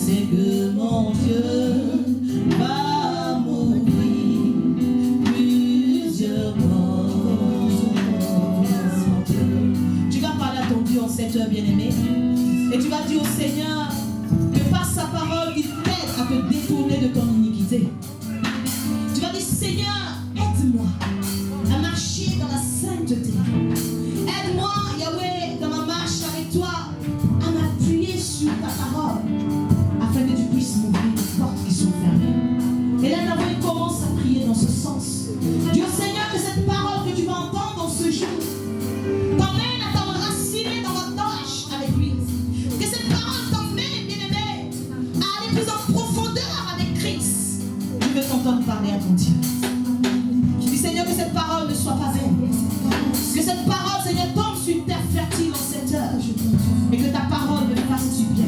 sais que mon Dieu va m'ouvrir plusieurs portes. Tu vas parler à ton Dieu en cette heure, bien-aimé, et tu vas dire au Seigneur que par sa parole, il t'aide à te détourner de ton iniquité. Tu vas dire, Seigneur, aide-moi à marcher dans la sainteté. Aide-moi, Yahweh, dans ma marche avec toi, à m'appuyer sur ta parole, afin que tu puisses m'ouvrir les portes qui sont fermées. Et là, Yahweh commence à prier dans ce sens. Dis au Seigneur que cette parole que tu vas entendre dans ce jour t'emmène à t'enraciner dans la tâche avec lui. Que cette parole t'emmène, bien-aimé, à aller plus en profondeur avec Christ. Je veux t'entendre parler à ton Dieu. Je dis, Seigneur, que cette parole ne soit pas vaine. Que cette parole, Seigneur, tombe sur une terre fertile en cette heure. Et que ta parole me fasse du bien.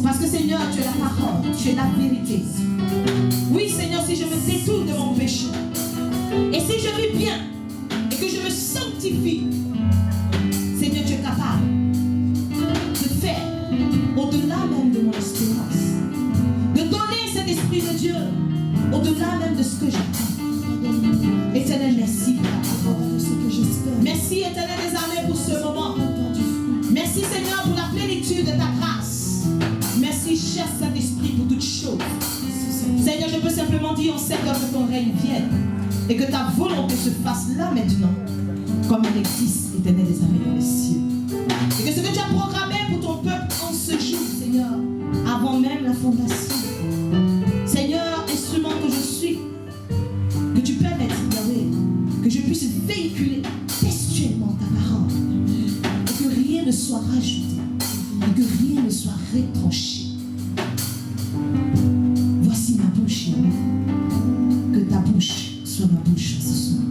Parce que, Seigneur, tu es la parole, tu es la vérité. Oui, Seigneur, si je me détourne de mon péché, et si je vis bien, et que je me sanctifie, Seigneur, tu es capable de faire au-delà même de mon espérance, de donner cet esprit de Dieu au-delà même de ce que j'attends. Éternel, merci pour la parole, de ce que j'espère. Merci, Éternel des armées, pour ce moment. Merci, Seigneur, pour la plénitude de ta grâce. Merci, cher Saint-Esprit, pour toutes choses. Seigneur, je peux simplement dire en cette heure que ton règne vienne et que ta volonté se fasse là maintenant, comme elle existe, Éternel des armées, dans les cieux. Et que ce que tu as programmé pour ton peuple en ce jour, Seigneur, avant même la fondation, Seigneur, instrument que je suis, que tu permettes, Yahweh, que je puisse véhiculer textuellement ta parole, et que rien ne soit rajouté, et que rien ne soit retranché. Voici ma bouche, Yahweh, que ta bouche soit ma bouche ce soir,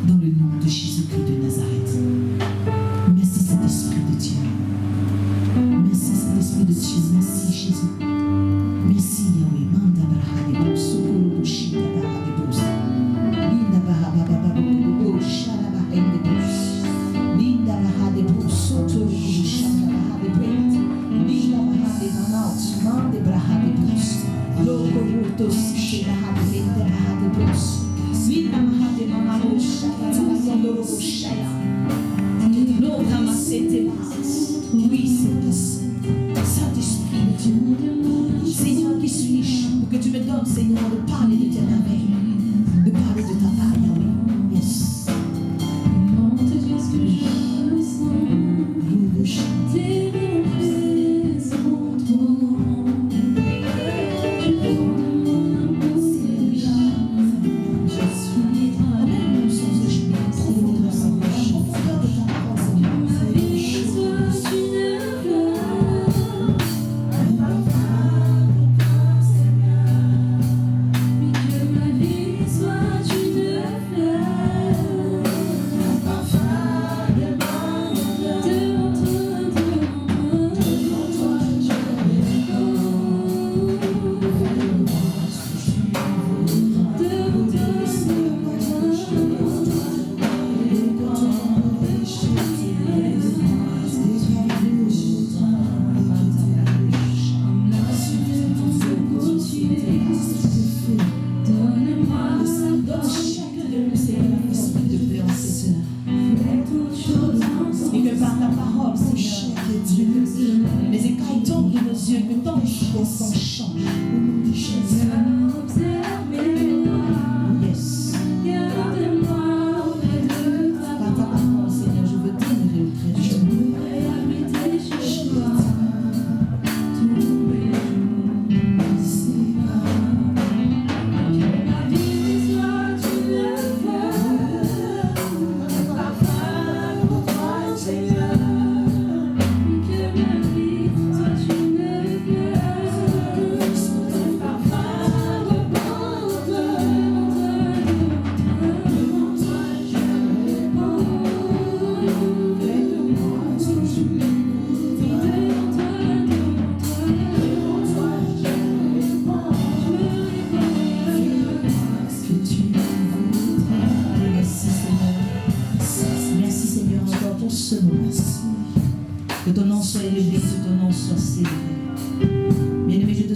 dans le nom de Jésus-Christ de Nazareth. Merci Saint-Esprit de Dieu. Merci Saint-Esprit de Dieu. Merci Jésus. Merci Yahweh. Manda brahadebo, sokolo bushida brahadebo, linda brahadebo, shara brahadebo, linda brahadebo, sotolo bushida brahadebo, linda brahadebo, manda brahadebo, loko ruto sike brahadebo, brahadebo, linda brahadebo, mama shara brahadebo, shara, loko masete. Oui, Saint-Esprit de Dieu. Seigneur, qui suis-je pour que tu me donnes, Seigneur, de parler de tes merveilles, de parler de ta part, Yahweh. Yes. Comment te dire ce que je ressens, chanter mon présent, ton nom. Je prends mon inconscient, je suis toi-même, sans échouer, profondeur de ta parole, Seigneur. Ma vie soit une fleur.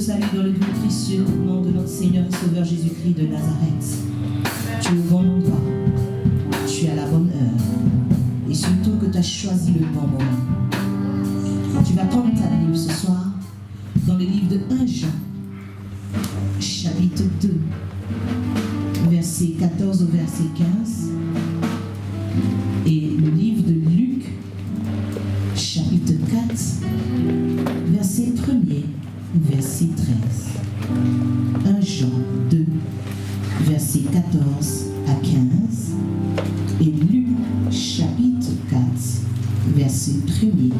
salue dans le doux précieux nom de notre Seigneur et Sauveur Jésus-Christ de Nazareth. Tu es au bon endroit, tu es à la bonne heure, et surtout que tu as choisi le bon moment. Tu vas prendre ta Bible ce soir dans le livre de 1 Jean, chapitre 2, verset 14 au verset 15, et le livre de Luc, chapitre 4, verset 1er, verset 13. 1 Jean 2, verset 14 à 15, et Luc, chapitre 4, verset 1er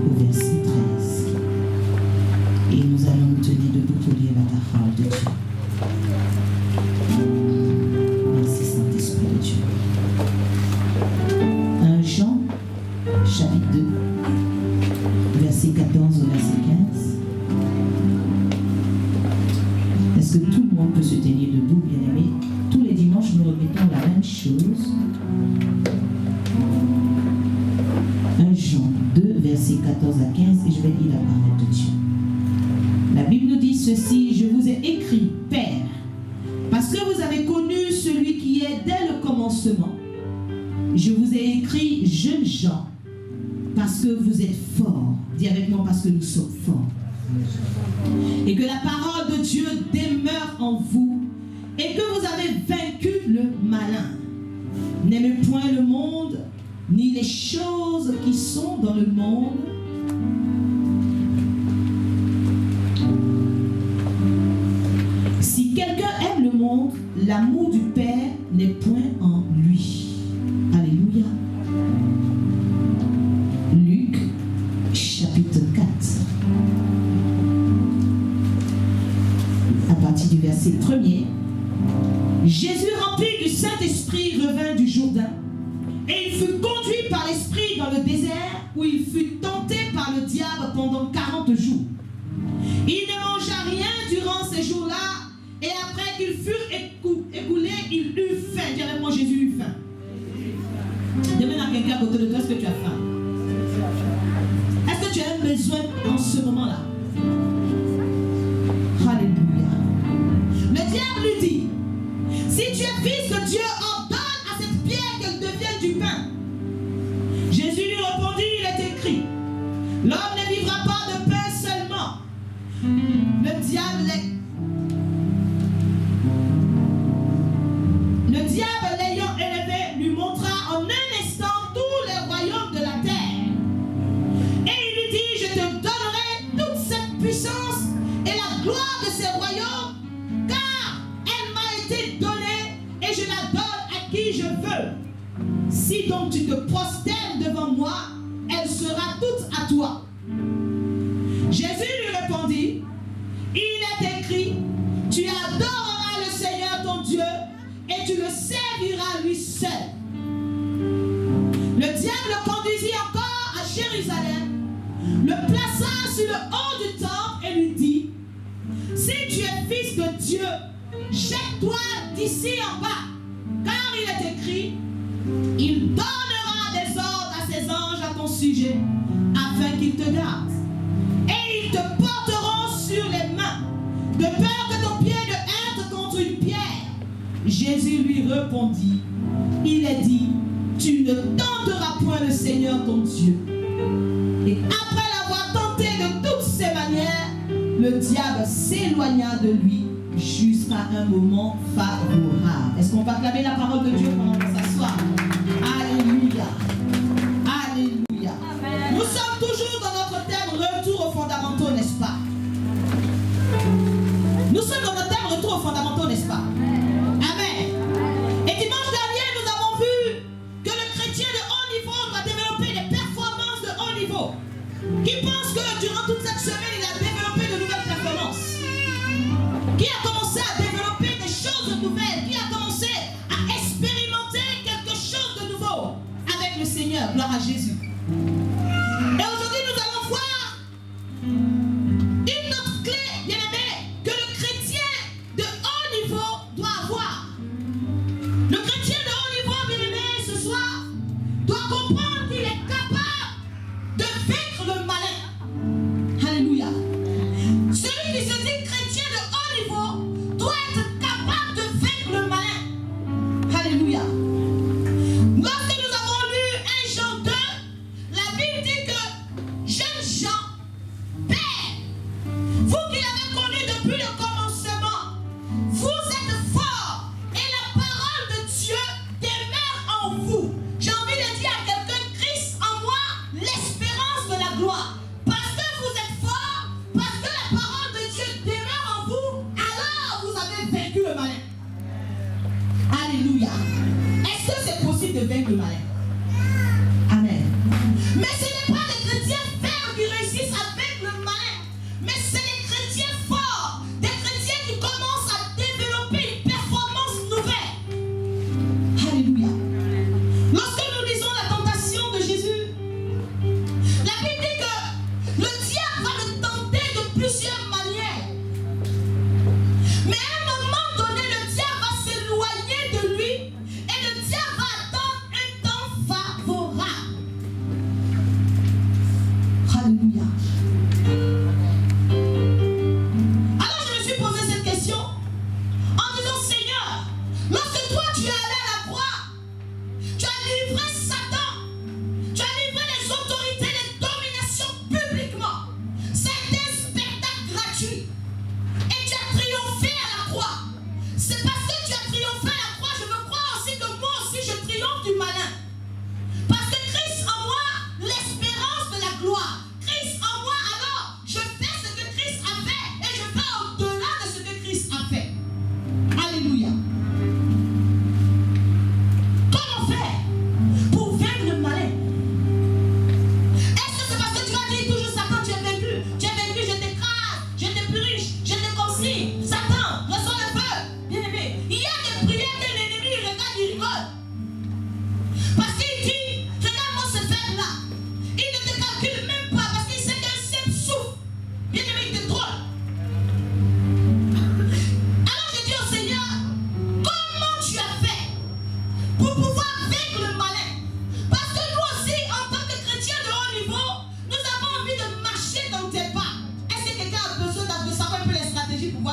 au verset 13. Et nous allons nous tenir debout pour lire la parole de Dieu. Merci Saint-Esprit de Dieu. 1 Jean, chapitre 2, verset 14 au verset 15. Est-ce que tout le monde peut se tenir debout, bien-aimés? Tous les dimanches, nous remettons la même chose. 1 Jean 2, verset 14 à 15, et je vais lire la parole de Dieu. La Bible nous dit ceci: je vous ai écrit, Père, parce que vous avez connu celui qui est dès le commencement. Je vous ai écrit, jeunes gens, parce que vous êtes forts. Dis avec moi, parce que nous sommes forts. Et que la parole de Dieu demeure en vous, et que vous avez vaincu le malin. N'aimez point le monde, ni les choses qui sont dans le monde. Si quelqu'un aime le monde, l'amour du Père n'est point en lui. Alléluia. Luc, chapitre 4. À partir du verset 1er. Jésus, rempli du Saint-Esprit, revint du Jourdain, et il fut conduit par l'Esprit dans le désert, où il fut tenté par le diable pendant 40 jours. Il ne mangea rien durant ces jours-là, et après qu'ils furent écoulés, il eut faim. Dis avec moi, Jésus eut faim. Demande à quelqu'un à côté de toi, est-ce que tu as faim? Est-ce que tu as un besoin en ce moment-là? Alléluia. Le diable lui dit, si tu es fils de Dieu, ordonne à cette pierre qu'elle devienne du pain. Jésus lui répondit, il est écrit, l'homme ne vivra pas de pain seulement. Le diable l'ayant élevé, lui montra en un instant tous les royaumes de la terre. Et il lui dit, je te donnerai toute cette puissance et la gloire de ces royaumes, car elle m'a été donnée et je la donne à qui je veux. Si donc tu te prosternes devant moi, elle sera toute à toi. Jésus lui répondit, il est écrit, tu adoreras le Seigneur ton Dieu et tu le serviras lui seul. Le diable le conduisit encore à Jérusalem, le plaça sur le haut du temple et lui dit, si tu es fils de Dieu, jette-toi d'ici en bas, car il est écrit, il donnera des ordres à ses anges à ton sujet, afin qu'ils te gardent. Et ils te porteront sur les mains, de peur que ton pied ne heurte contre une pierre. Jésus lui répondit, il est dit, tu ne tenteras point le Seigneur ton Dieu. Et après l'avoir tenté de toutes ses manières, le diable s'éloigna de lui jusqu'à un moment favorable. Est-ce qu'on peut acclamer la parole de Dieu pendant qu'on s'assoit? Alléluia. Alléluia. Amen. Nous sommes toujours dans notre thème retour aux fondamentaux, n'est-ce pas? Nous sommes dans notre thème retour aux fondamentaux, n'est-ce pas? Amen. Et dimanche dernier, nous avons vu que le chrétien de haut niveau doit développer des performances de haut niveau. Qui pense que durant toute cette semaine, il a développé de nouvelles performances? Qui a commencé à développer des choses nouvelles? Qui a commencé à expérimenter quelque chose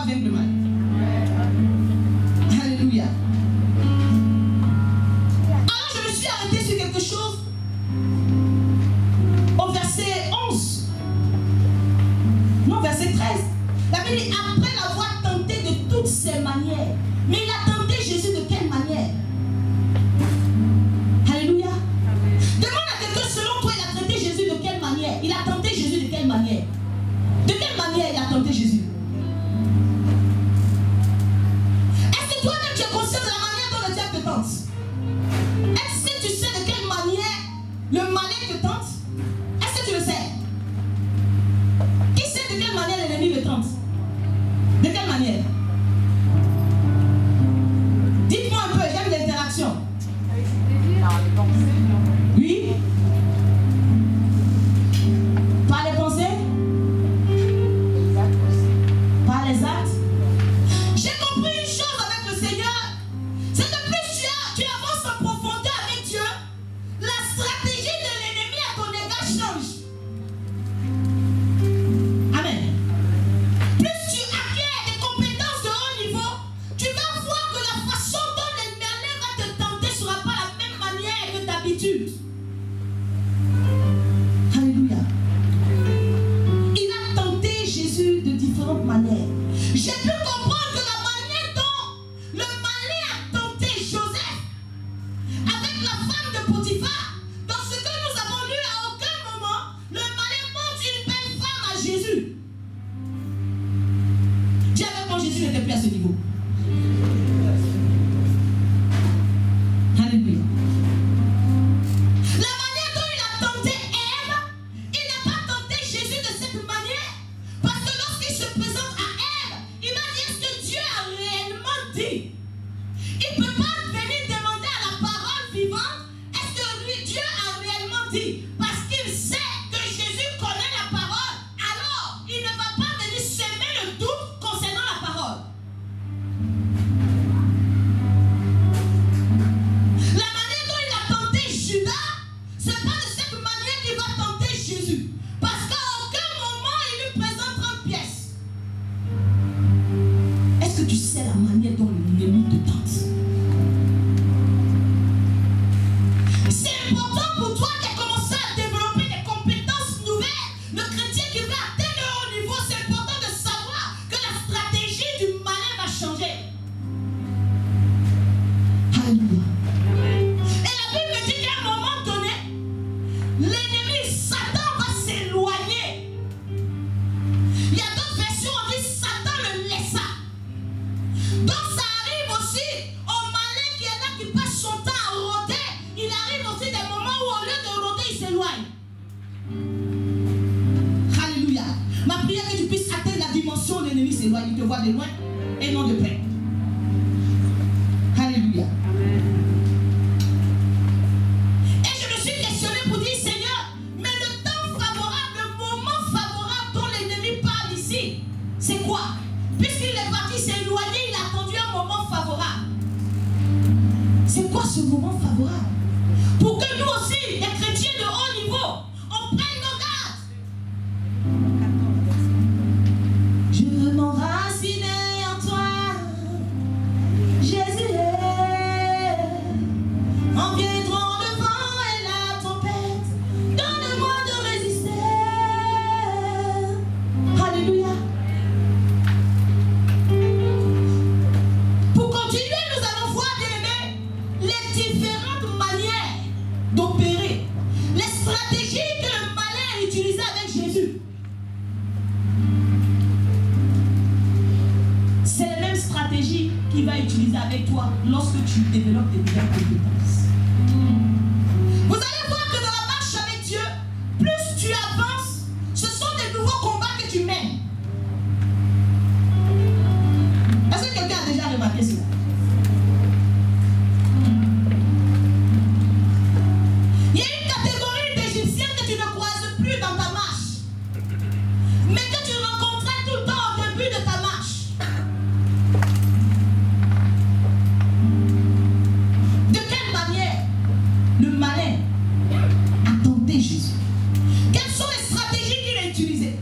vaincre le mal. Alléluia. Alors je me suis arrêtée sur quelque chose au verset 11. Non, verset 13. La Bible dit, après l'avoir tenté de toutes ses manières. Mais il a tenté Jésus de quelle manière? Alléluia. Demande à quelqu'un, selon toi, il a tenté Jésus de quelle manière? Il a tenté Jésus de quelle manière? De quelle manière il a tenté Jésus? Est-ce que toi-même tu es conscient de la manière dont le diable te tente? Est-ce que tu sais de quelle manière le malin te tente? Est-ce que tu le sais? Qui sait de quelle manière l'ennemi le tente? De quelle manière? Dites-moi un peu, j'aime l'interaction. Oui? Par les pensées? Par les actes? J'ai compris une chose avec le Seigneur, c'est que plus tu avances en profondeur avec Dieu, la stratégie de l'ennemi à ton égard change. Amen. Plus tu acquiers des compétences de haut niveau, tu vas voir que la façon dont l'ennemi va te tenter ne sera pas la même manière que d'habitude. Alléluia. Il a tenté Jésus de différentes manières. J'ai pu comprendre que la manière dont le malin a tenté Joseph avec la femme de Potiphar, dans ce que nous avons lu, à aucun moment le malin montre une belle femme à Jésus. Dis avec moi, Jésus n'était plus à ce niveau. Alléluia. La manière dont il a tenté Ève, il n'a pas tenté Jésus de cette manière, parce que lorsqu'il se présente à Ève, il va dire ce que Dieu a réellement dit. Il ne peut pas venir demander à la parole vivante est-ce que lui, Dieu a réellement dit, parce qu'il sait que Jésus connaît la parole, alors il ne va pas venir semer le doute concernant la parole. La manière dont il a tenté Judas, ce n'est pas de cette manière qu'il va tenter Jésus, parce qu'à aucun moment il lui présente 30 pièces. Est-ce que tu sais la manière dont l'ennemi te tente? C'est important pour toi qui as commencé à développer des compétences nouvelles. Le chrétien qui veut atteindre le haut niveau, c'est important de savoir que la stratégie du malin va changer. Alléluia. Et la Bible me dit qu'à un moment donné, l'ennemi Satan va s'éloigner. Il y a d'autres versions où on dit Satan le laissa. Donc ça arrive aussi au malin qui est là, qui passe son temps à rôder. Il arrive aussi des moments où au lieu de rôder, il s'éloigne. Alléluia. Ma prière est que tu puisses atteindre la dimension où l'ennemi s'éloigne. Il te voit de loin et non de près. Alléluia. Et je me suis questionné pour dire, Seigneur, mais le temps favorable, le moment favorable dont l'ennemi parle ici, c'est quoi? Puisqu'il est parti s'éloigner, il a attendu un moment favorable. C'est quoi ce moment favorable? Pour que nous aussi, les chrétiens de haut niveau, on prenne nos gardes. Je veux m'enraciner en toi, Jésus. En viendront le vent et la tempête, donne-moi de résister. Alléluia. Pour continuer, nous allons voir, bien-aimés, les différentes manières d'opérer, les stratégies que le malin a utilisées avec Jésus. C'est la même stratégie qu'il va utiliser avec toi lorsque tu développes des nouvelles compétences. Vous allez voir que dans la marche avec Dieu, plus tu avances, ce sont des nouveaux combats que tu mènes. Est-ce que quelqu'un a déjà remarqué cela? Il y a une catégorie d'Égyptiens que tu ne croises plus dans ta marche, mais que tu rencontrais tout le temps au début de ta marche. De quelle manière le malin a tenté Jésus? Quelles sont les stratégies qu'il a utilisées?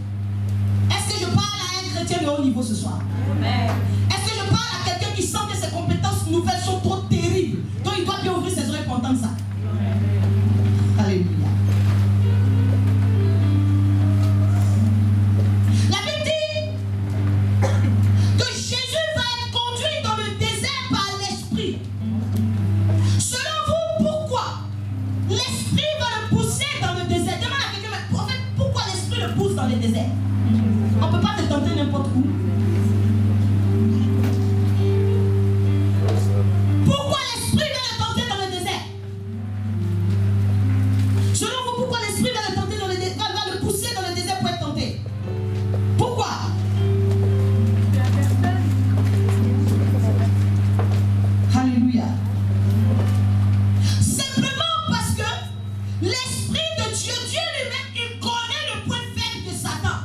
Est-ce que je parle à un chrétien de haut niveau ce soir? Est-ce que je parle à quelqu'un qui sent que ses compétences nouvelles sont trop terribles, donc il doit bien ouvrir ses oreilles pour entendre ça? Alléluia. La Bible dit que Jésus va être conduit dans le désert par l'Esprit. Selon vous, pourquoi l'Esprit va le pousser dans le désert? Demande à quelqu'un, en fait, pourquoi l'Esprit le pousse dans le désert? On ne peut pas te tenter n'importe où. Pourquoi l'Esprit va le tenter dans le désert? Selon vous, pourquoi l'Esprit va le tenter dans le désert, va le pousser dans le désert pour être tenté? Pourquoi? Alléluia. Simplement parce que l'Esprit de Dieu, Dieu lui-même, il connaît le point faible de Satan.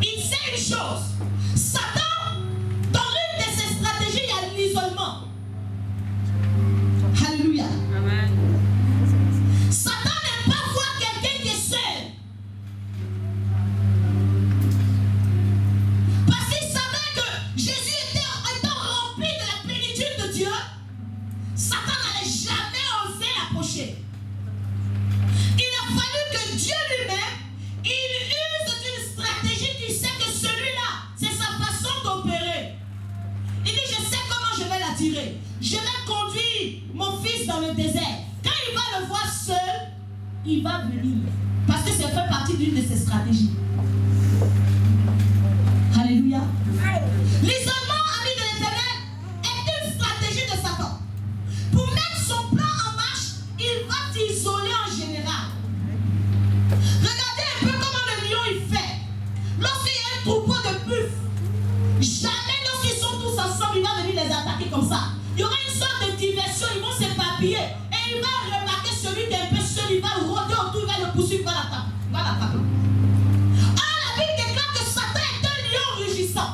Il sait une chose. Satan, dans une de ses stratégies, il y a l'isolement. Alléluia. Amen. Satan n'aime pas voir quelqu'un qui est seul. Parce qu'il savait que Jésus étant rempli de la plénitude de Dieu, Satan n'allait jamais oser approcher. Il a fallu que Dieu lui-même, il use d'une stratégie qui sait que celui-là, c'est sa façon d'opérer. Il dit, je sais comment je vais l'attirer. Je vais conduire mon fils dans le désert. Quand il va le voir seul, il va venir. Parce que ça fait partie d'une de ses stratégies. Alléluia. L'isolement, ami de l'Éternel, est une stratégie de Satan. Pour mettre son plan en marche, il va t'isoler en général. Regardez un peu comment le lion il fait. Lorsqu'il y a un troupeau de buffles, jamais lorsqu'ils sont tous ensemble, il va venir les attaquer comme ça. Il y aura une sorte de diversion, ils vont s'éparpiller. Et il va remarquer celui qui est un peu seul, il va rôder autour, il va le poursuivre, il va l'attaquer. Ah, la Bible déclare que Satan est un lion rugissant,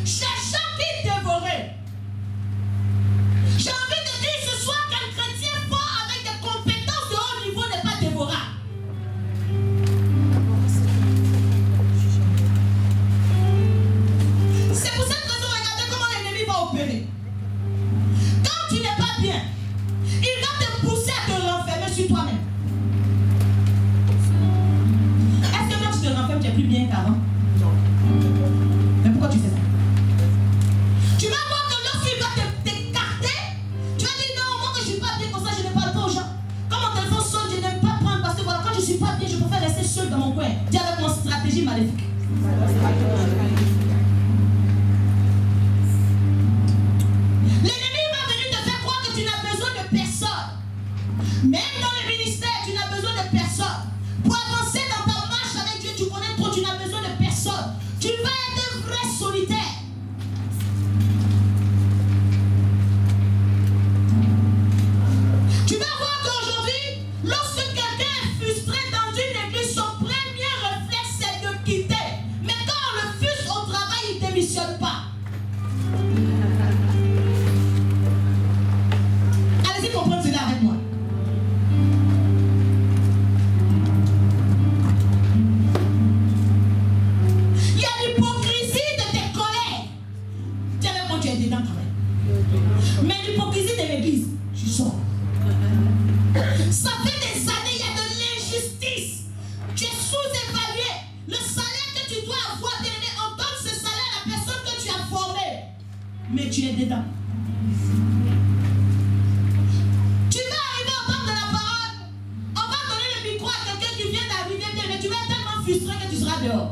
cherchant qui dévorer. J'ai envie de dire ce soir qu'un chrétien fort avec des compétences de haut niveau n'est pas dévorable. C'est pour cette raison, regardez comment l'ennemi va opérer. Quand tu n'es pas bien, il va te pousser à te renfermer sur toi-même. Est-ce que quand tu te renfermes, tu es plus bien qu'avant? Non. Mais pourquoi tu fais ça? Tu vas voir que lorsqu'il va t'écarter, tu vas dire non, moi que je ne suis pas bien comme ça, je ne parle pas aux gens. Quand mon téléphone sonne, je n'aime pas prendre parce que voilà, quand je ne suis pas bien, je préfère rester seul dans mon coin. Dis avec mon stratégie maléfique. L'ennemi va venir te faire croire que tu n'as besoin de personne. Même dans le ministère, tu n'as besoin de personne. Pour avancer dans ta marche avec Dieu, tu connais trop, tu n'as besoin de personne. Tu vas être un vrai solitaire. Tu vas voir qu'aujourd'hui, lorsque quelqu'un est frustré dans une église, son premier réflexe c'est de quitter. Mais quand on le frustre au travail, il ne démissionne pas. Allez-y comprendre cela avec moi. Il y a l'hypocrisie de tes collègues. Tiens, avec moi, tu es dedans quand même. Mais l'hypocrisie de l'église, tu sors. Ça fait des années, il y a de l'injustice. Tu es sous-évalué. Le salaire que tu dois avoir, on donne ce salaire à la personne que tu as formée. Mais tu es dedans. Tu vas arriver au temps de la parole. On va donner le micro à quelqu'un qui vient d'arriver, mais tu vas être tellement frustré que tu seras dehors.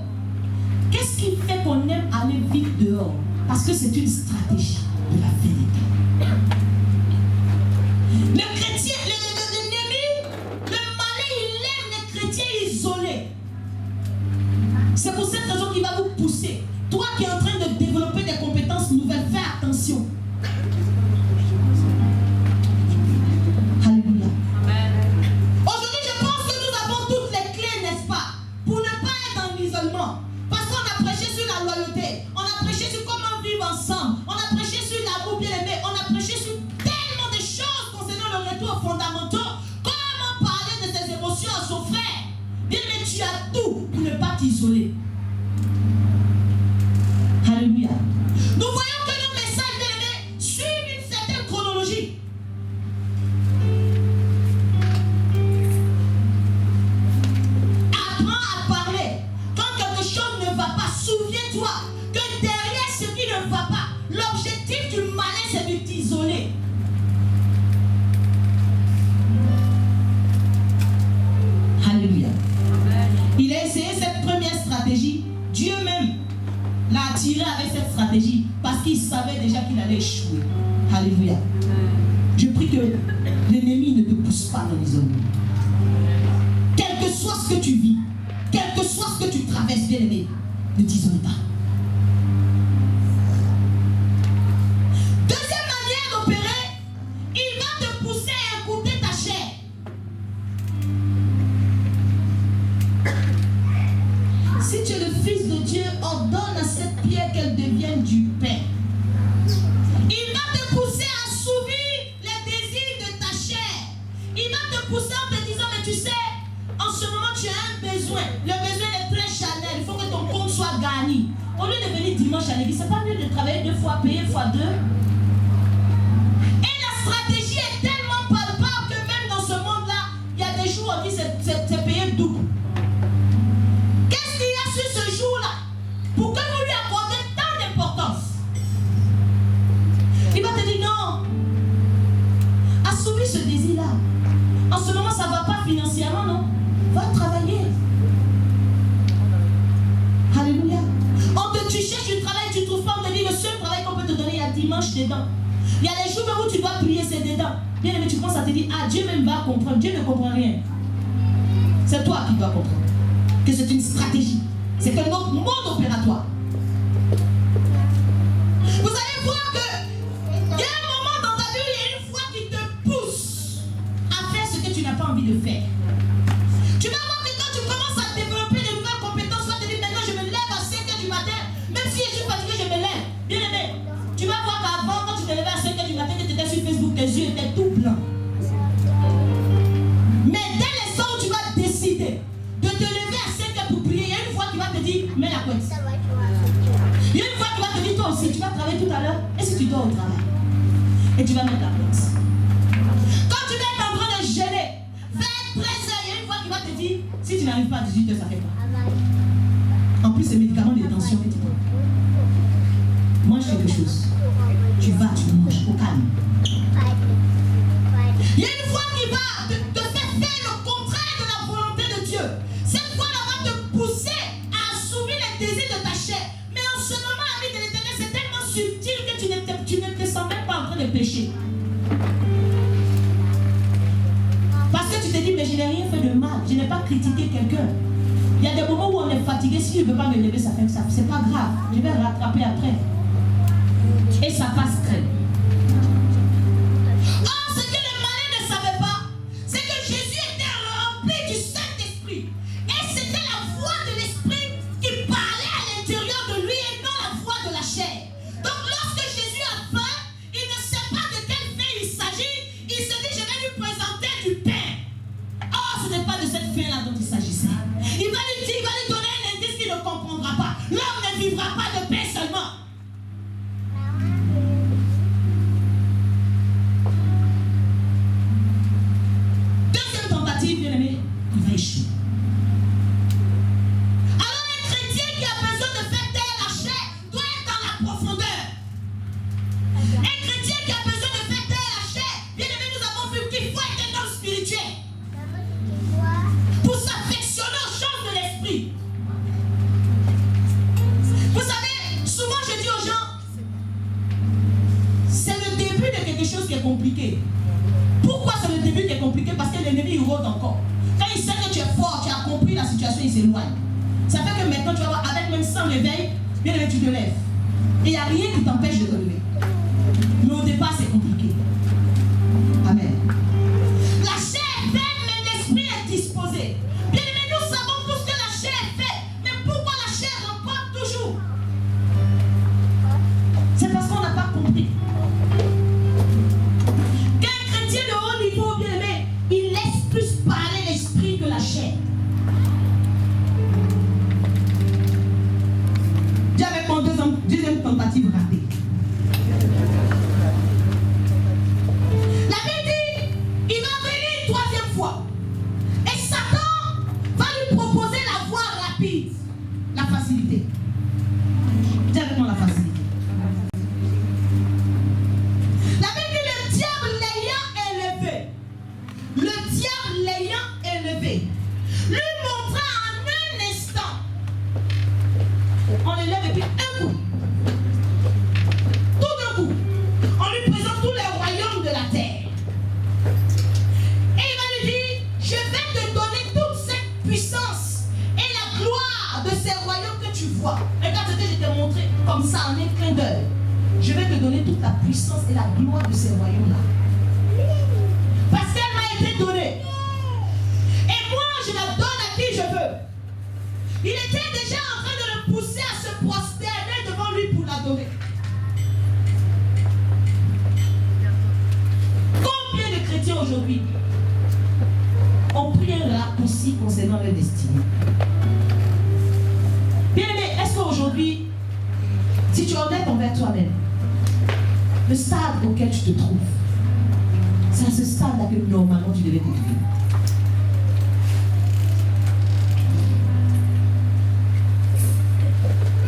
Qu'est-ce qui fait qu'on aime aller vite dehors? Parce que c'est une stratégie de la vérité. Le chrétien, l'ennemi, le malin, il aime les chrétiens isolés. C'est pour cette raison qu'il va vous pousser. Toi qui es en train de développer des compétences nouvelles, fais attention. Alléluia. Aujourd'hui, je pense que nous avons toutes les clés, n'est-ce pas, pour ne pas être dans l'isolement. Parce qu'on a prêché sur la loyauté, on a prêché sur comment vivre ensemble, on a prêché sur l'amour bien-aimé, on a prêché sur tellement de choses concernant le retour aux fondamentaux. Comment parler de tes émotions à son frère? Bien, mais tu as tout pour ne pas t'isoler. toi que derrière ce qui ne va pas, l'objectif du malin, c'est de t'isoler. Alléluia. Il a essayé cette première stratégie. Dieu même l'a attiré avec cette stratégie parce qu'il savait déjà qu'il allait échouer. Alléluia. Je prie que l'ennemi ne te pousse pas dans l'isolement. Quel que soit ce que tu vis, quel que soit ce que tu traverses, bien aimé, ne t'isole pas. Deuxième manière d'opérer, il va te pousser à écouter ta chair. Si tu es le Fils de Dieu, ordonne à cette pierre qu'elle devienne du pain. Il va te pousser à assouvir les désirs de ta chair. Il va te pousser en te disant, mais tu sais, en ce moment tu as un besoin. Le besoin est très charnel. Il faut que ton compte soit garni. Au lieu de venir dimanche à l'église, c'est pas mieux de travailler 2 fois, payer fois 2. Et la stratégie est tellement palpable que même dans ce monde-là, il y a des jours où on dit c'est payé double. Qu'est-ce qu'il y a sur ce jour-là pour que vous lui accordez tant d'importance? Il va te dire non. Assouvis ce désir-là. En ce moment, ça ne va pas financièrement, non? Va travailler. Alléluia. Tu cherches du travail, tu ne trouves pas, on te dit le seul travail qu'on peut te donner, il y a dimanche dedans. Il y a les jours où tu dois prier, c'est dedans. Bien aimé, tu penses à te dire, ah, Dieu même va comprendre. Dieu ne comprend rien. C'est toi qui dois comprendre que c'est une stratégie. C'est un autre mode opératoire. Vous allez voir que il y a un moment dans ta vie, il y a une foi qui te pousse à faire ce que tu n'as pas envie de faire. Tu vas voir que quand tu commences à développer de nouvelles compétences, tu vas te dire maintenant je me lève à 5h du matin, même si je suis fatigué, je me lève. Bien aimé, tu vas voir qu'avant, quand tu te levais à 5h du matin, que tu étais sur Facebook, tes yeux étaient tout blancs. Mais dès l'instant où tu vas décider de te lever à 5h pour prier, il y a une voix qui va te dire mets la couette. Il y a une voix qui va te dire toi aussi, tu vas travailler tout à l'heure, et si tu dors au travail, et tu vas mettre la couette. Quand tu vas être en train de jeûner, vers 13h, il y a une voix qui va te dire si tu n'arrives pas à 18h, ça fait pas. En plus, c'est médicaments de tension que tu prends. Mange quelque chose. Tu vas, tu manges au calme. Il y a une voix qui va te faire le contraire de la volonté de Dieu. Cette voix-là va te pousser à assouvir les désirs de ta chair. Mais en ce moment, la vie de l'Éternel, c'est tellement subtil que tu ne te sens même pas en train de pécher. Parce que tu te dis, mais je n'ai rien fait de mal. Je n'ai pas critiqué quelqu'un. Il y a des moments où on est fatigué. Si je ne veux pas me lever, ça fait ça. C'est pas grave. Je vais rattraper après. Et ça passe très. Or, ce que les malins ne savaient pas, c'est que Jésus était rempli du Saint-Esprit. Et c'était la voix de l'Esprit qui parlait à l'intérieur de lui et non la voix de la chair. Donc, lorsque Jésus a faim, il ne sait pas de quel faim il s'agit. Il se dit, je vais lui présenter du pain. Or, ce n'est pas de cette faim-là dont il s'agissait. Il va lui dire, il va lui donner un indice qu'il ne comprendra pas. L'homme ne vivra pas de pain seulement. Deuxième tentative, bien aimé, il va échouer. Alors, un chrétien qui a besoin de faire taire la chair doit être dans la profondeur. Un chrétien qui a besoin de faire taire la chair, bien aimé, nous avons vu qu'il faut être un homme spirituel pour s'affectionner aux choses de l'esprit. Vous savez, souvent je dis aux gens, c'est le début de quelque chose qui est compliqué. Pourquoi c'est le début qui est compliqué? Parce que l'ennemi rôde encore. Quand il sait que tu es fort, tu as compris la situation, il s'éloigne. Ça fait que maintenant tu vas voir, avec même sans réveil, bien aimé, tu te lèves. Et il n'y a rien qui t'empêche de te lever. Mais au départ, c'est compliqué. Amen. La chair est faite, mais l'esprit est disposé. Bien aimé, nous savons tous que la chair est faite. Mais pourquoi la chair remporte toujours? C'est parce qu'on n'a pas compris. Qu'un chrétien de haut niveau, bien aimé, il laisse plus parler l'esprit que la chair. Dis avec mon deuxième tentative ratée. La Bible dit, il va venir une troisième fois. Et Satan va lui proposer la voie rapide, la facilité. on les lève et puis un coup. Tout d'un coup, on lui présente tous les royaumes de la terre. Et il va lui dire, je vais te donner toute cette puissance et la gloire de ces royaumes que tu vois. Regarde ce que je t'ai montré comme ça en un clin d'œil. Je vais te donner toute la puissance et la gloire de ces royaumes-là. Parce qu'elle m'a été donnée. Et moi, je la donne à qui je veux. Il était déjà en train de le pousser à se prosterner devant lui pour l'adorer. Combien de chrétiens aujourd'hui ont pris un raccourci concernant leur destinée? Bien aimé, est-ce qu'aujourd'hui, si tu es honnête envers toi-même, le stade auquel tu te trouves, c'est à ce stade-là que normalement tu devais te trouver?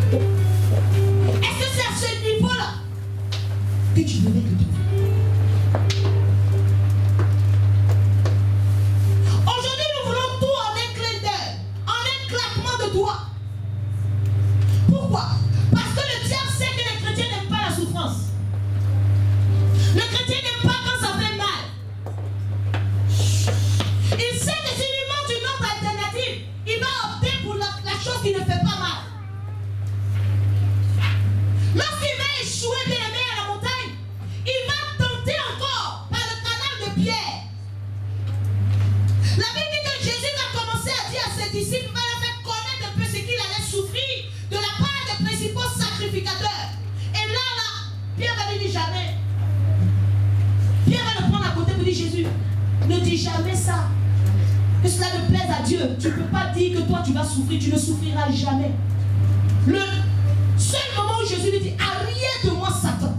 Est-ce que c'est à ce niveau-là que tu devais te trouver? Aujourd'hui, nous voulons tout en un clin d'œil, en un claquement de doigts. Pourquoi? Parce que le diable sait que les chrétiens n'aiment pas la souffrance. Le chrétien n'aime pas quand ça fait mal. Il sait que s'il lui manque une autre alternative, il va opter pour la chose qui ne fait pas mal. Lorsqu'il va échouer bien aimé à la montagne, il va tenter encore par le canal de Pierre. La Bible dit que Jésus a commencé à dire à ses disciples, il va leur faire connaître un peu ce qu'il allait souffrir de la part des principaux sacrificateurs. Et là, Pierre va lui dire jamais. Pierre va le prendre à côté pour dire Jésus, ne dis jamais ça. Que cela ne plaise à Dieu. Tu ne peux pas dire que toi tu vas souffrir, tu ne souffriras jamais. Le seul moment où Jésus lui dit, arrière de moi Satan.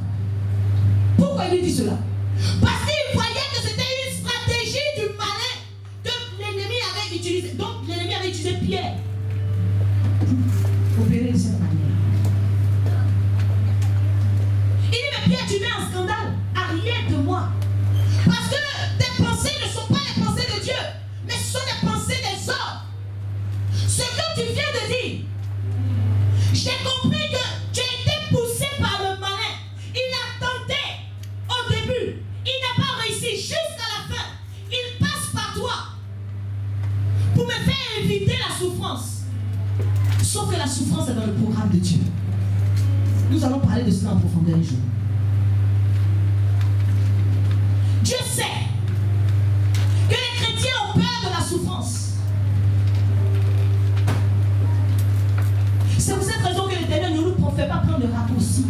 Pourquoi il lui dit cela? Parce qu'il voyait que c'était une stratégie du malin que l'ennemi avait utilisée. Donc l'ennemi avait utilisé Pierre pour opérer de cette manière. Il dit, mais Pierre, tu mets un scandale. Arrière de moi. Parce que tes pensées ne sont pas les pensées de Dieu, mais ce sont les pensées des hommes. Ce que tu viens de dire, j'ai compris que tu as été poussé par le malin. Il a tenté au début, il n'a pas réussi jusqu'à la fin. Il passe par toi pour me faire éviter la souffrance. Sauf que la souffrance est dans le programme de Dieu. Nous allons parler de cela en profondeur un jour. Dieu sait que les chrétiens ont peur de la souffrance. C'est pour cette raison que l'Éternel ne nous fait pas prendre le raccourci.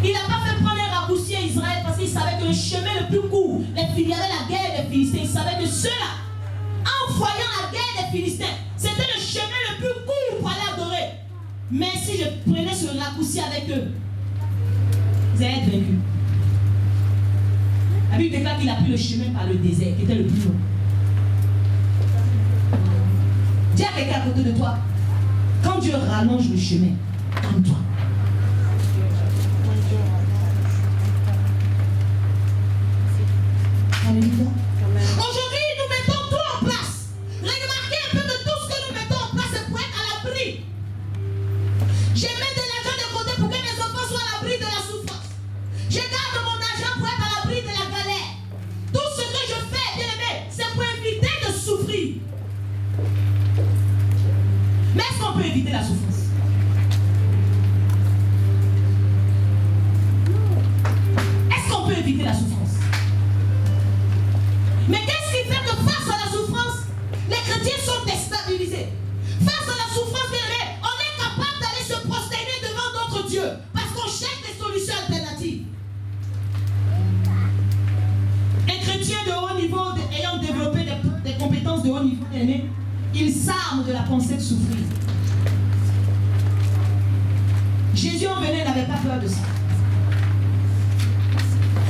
Il n'a pas fait prendre un raccourci à Israël parce qu'il savait que le chemin le plus court, il y avait la guerre des Philistins. Il savait que ceux-là, en voyant la guerre des Philistins, c'était le chemin le plus court pour aller adorer. Mais si je prenais ce raccourci avec eux, vous allez être vaincus. La Bible déclare qu'il a pris le chemin par le désert, qui était le plus long. Dis à quelqu'un à côté de toi, quand Dieu rallonge le chemin, calme-toi. Alléluia. Aujourd'hui, nous mettons tout en place. Remarquez un peu que tout ce que nous mettons en place, c'est pour être à l'abri. Je mets de l'argent de côté pour que mes enfants soient à l'abri de la souffrance. Je garde mon argent pour être à l'abri de la galère. Tout ce que je fais, bien aimé, c'est pour éviter de souffrir. Mais est-ce qu'on peut éviter la souffrance? Est-ce qu'on peut éviter la souffrance? Mais qu'est-ce qui fait que face à la souffrance, les chrétiens sont déstabilisés? Face à la souffrance, bien aimé, on est capable d'aller se prosterner devant notre Dieu parce qu'on cherche des solutions alternatives. Un chrétien de haut niveau, ayant développé des compétences de haut niveau, aimé, il s'arme de la pensée de souffrir. Jésus en venait, n'avait pas peur de ça.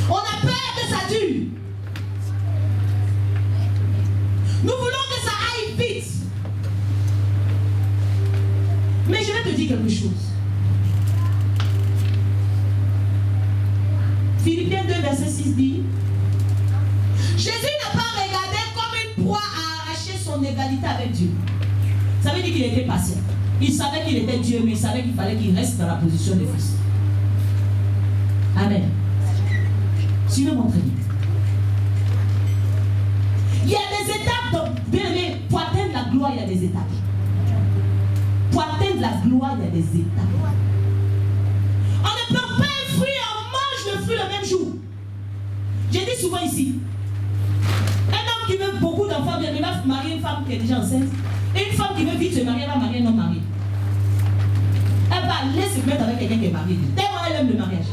On a peur que ça dure. Nous voulons que ça aille vite. Mais je vais te dire quelque chose. Philippiens 2, verset 6 dit, Jésus n'a pas regardé comme une proie à arracher son égalité avec Dieu. Ça veut dire qu'il était patient. Il savait qu'il était Dieu, mais il savait qu'il fallait qu'il reste dans la position de fils. Amen. Suivez-moi très bien. Il y a des étapes, bien aimé, pour atteindre la gloire, il y a des étapes. Pour atteindre la gloire, il y a des étapes. On ne plante pas un fruit, on mange le fruit le même jour. J'ai dit souvent ici, un homme qui veut beaucoup d'enfants, bien, il va marier une femme qui est déjà enceinte. Et une femme qui veut vite se marier, elle va marier un non marié. Elle va aller se mettre avec quelqu'un qui est marié. Tellement elle aime le mariage.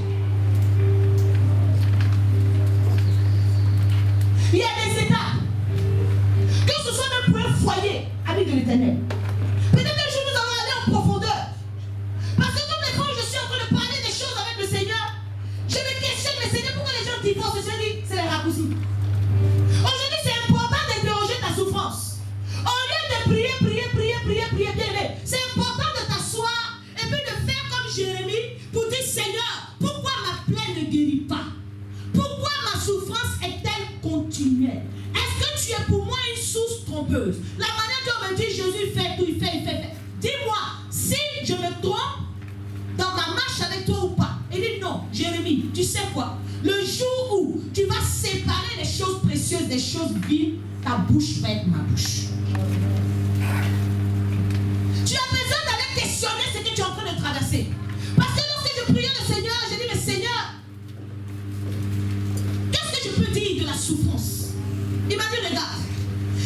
Il y a des étapes. Que ce soit même pour un foyer, ami de l'Éternel. Peut-être qu'un jour nous allons aller en profondeur. Parce que toutes les fois où je suis en train de parler des choses avec le Seigneur, je me questionne, mais Seigneur, pourquoi les gens divorcent? Je dis, c'est les raccourcis. Aujourd'hui, c'est important d'interroger ta souffrance. Au lieu de prier, bien, c'est important de t'asseoir et puis de faire comme Jérémie pour dire, Seigneur, pourquoi ma plaie ne guérit pas? Pourquoi ma souffrance est-elle continuelle? Est-ce que tu es pour moi une source trompeuse? La manière dont on me dit Jésus fait tout, il fait. Dis-moi, si je me trompe dans ma marche avec toi ou pas? Il dit non, Jérémie, tu sais quoi? Le jour où tu vas séparer les choses précieuses des choses viles, ta bouche va être ma bouche. Tu as besoin d'aller questionner ce que tu es en train de traverser. Parce que lorsque je priais le Seigneur, j'ai dit, mais Seigneur, qu'est-ce que je peux dire de la souffrance? Il m'a dit, regarde,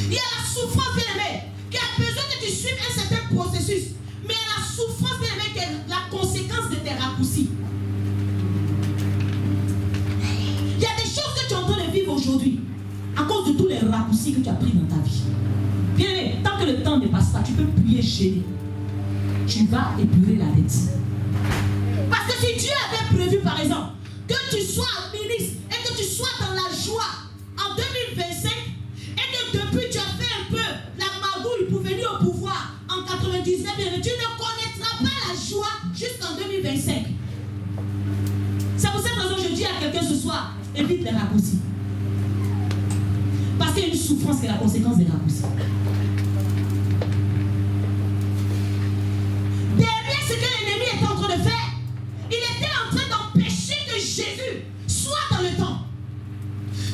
il y a la souffrance, bien aimé, qui a besoin que tu suives un certain processus. Mais il y a la souffrance, bien aimé, qui est la conséquence de tes raccourcis. Il y a des choses que tu es en train de vivre aujourd'hui à cause de tous les raccourcis que tu as pris dans ta vie. Bien aimé, tant que le temps ne passe pas, tu peux prier gêné. Tu vas épurer la dette. Parce que si Dieu avait prévu, par exemple, que tu sois ministre et que tu sois dans la joie en 2025 et que depuis tu as fait un peu la magouille pour venir au pouvoir en 99, tu ne connaîtras pas la joie jusqu'en 2025. C'est pour cette raison que je dis à quelqu'un ce soir, évite les raccourcis. Parce qu'il y a une souffrance qui est la conséquence des raccourcis. Derrière ce que l'ennemi était en train de faire, il était en train d'empêcher que Jésus soit dans le temps.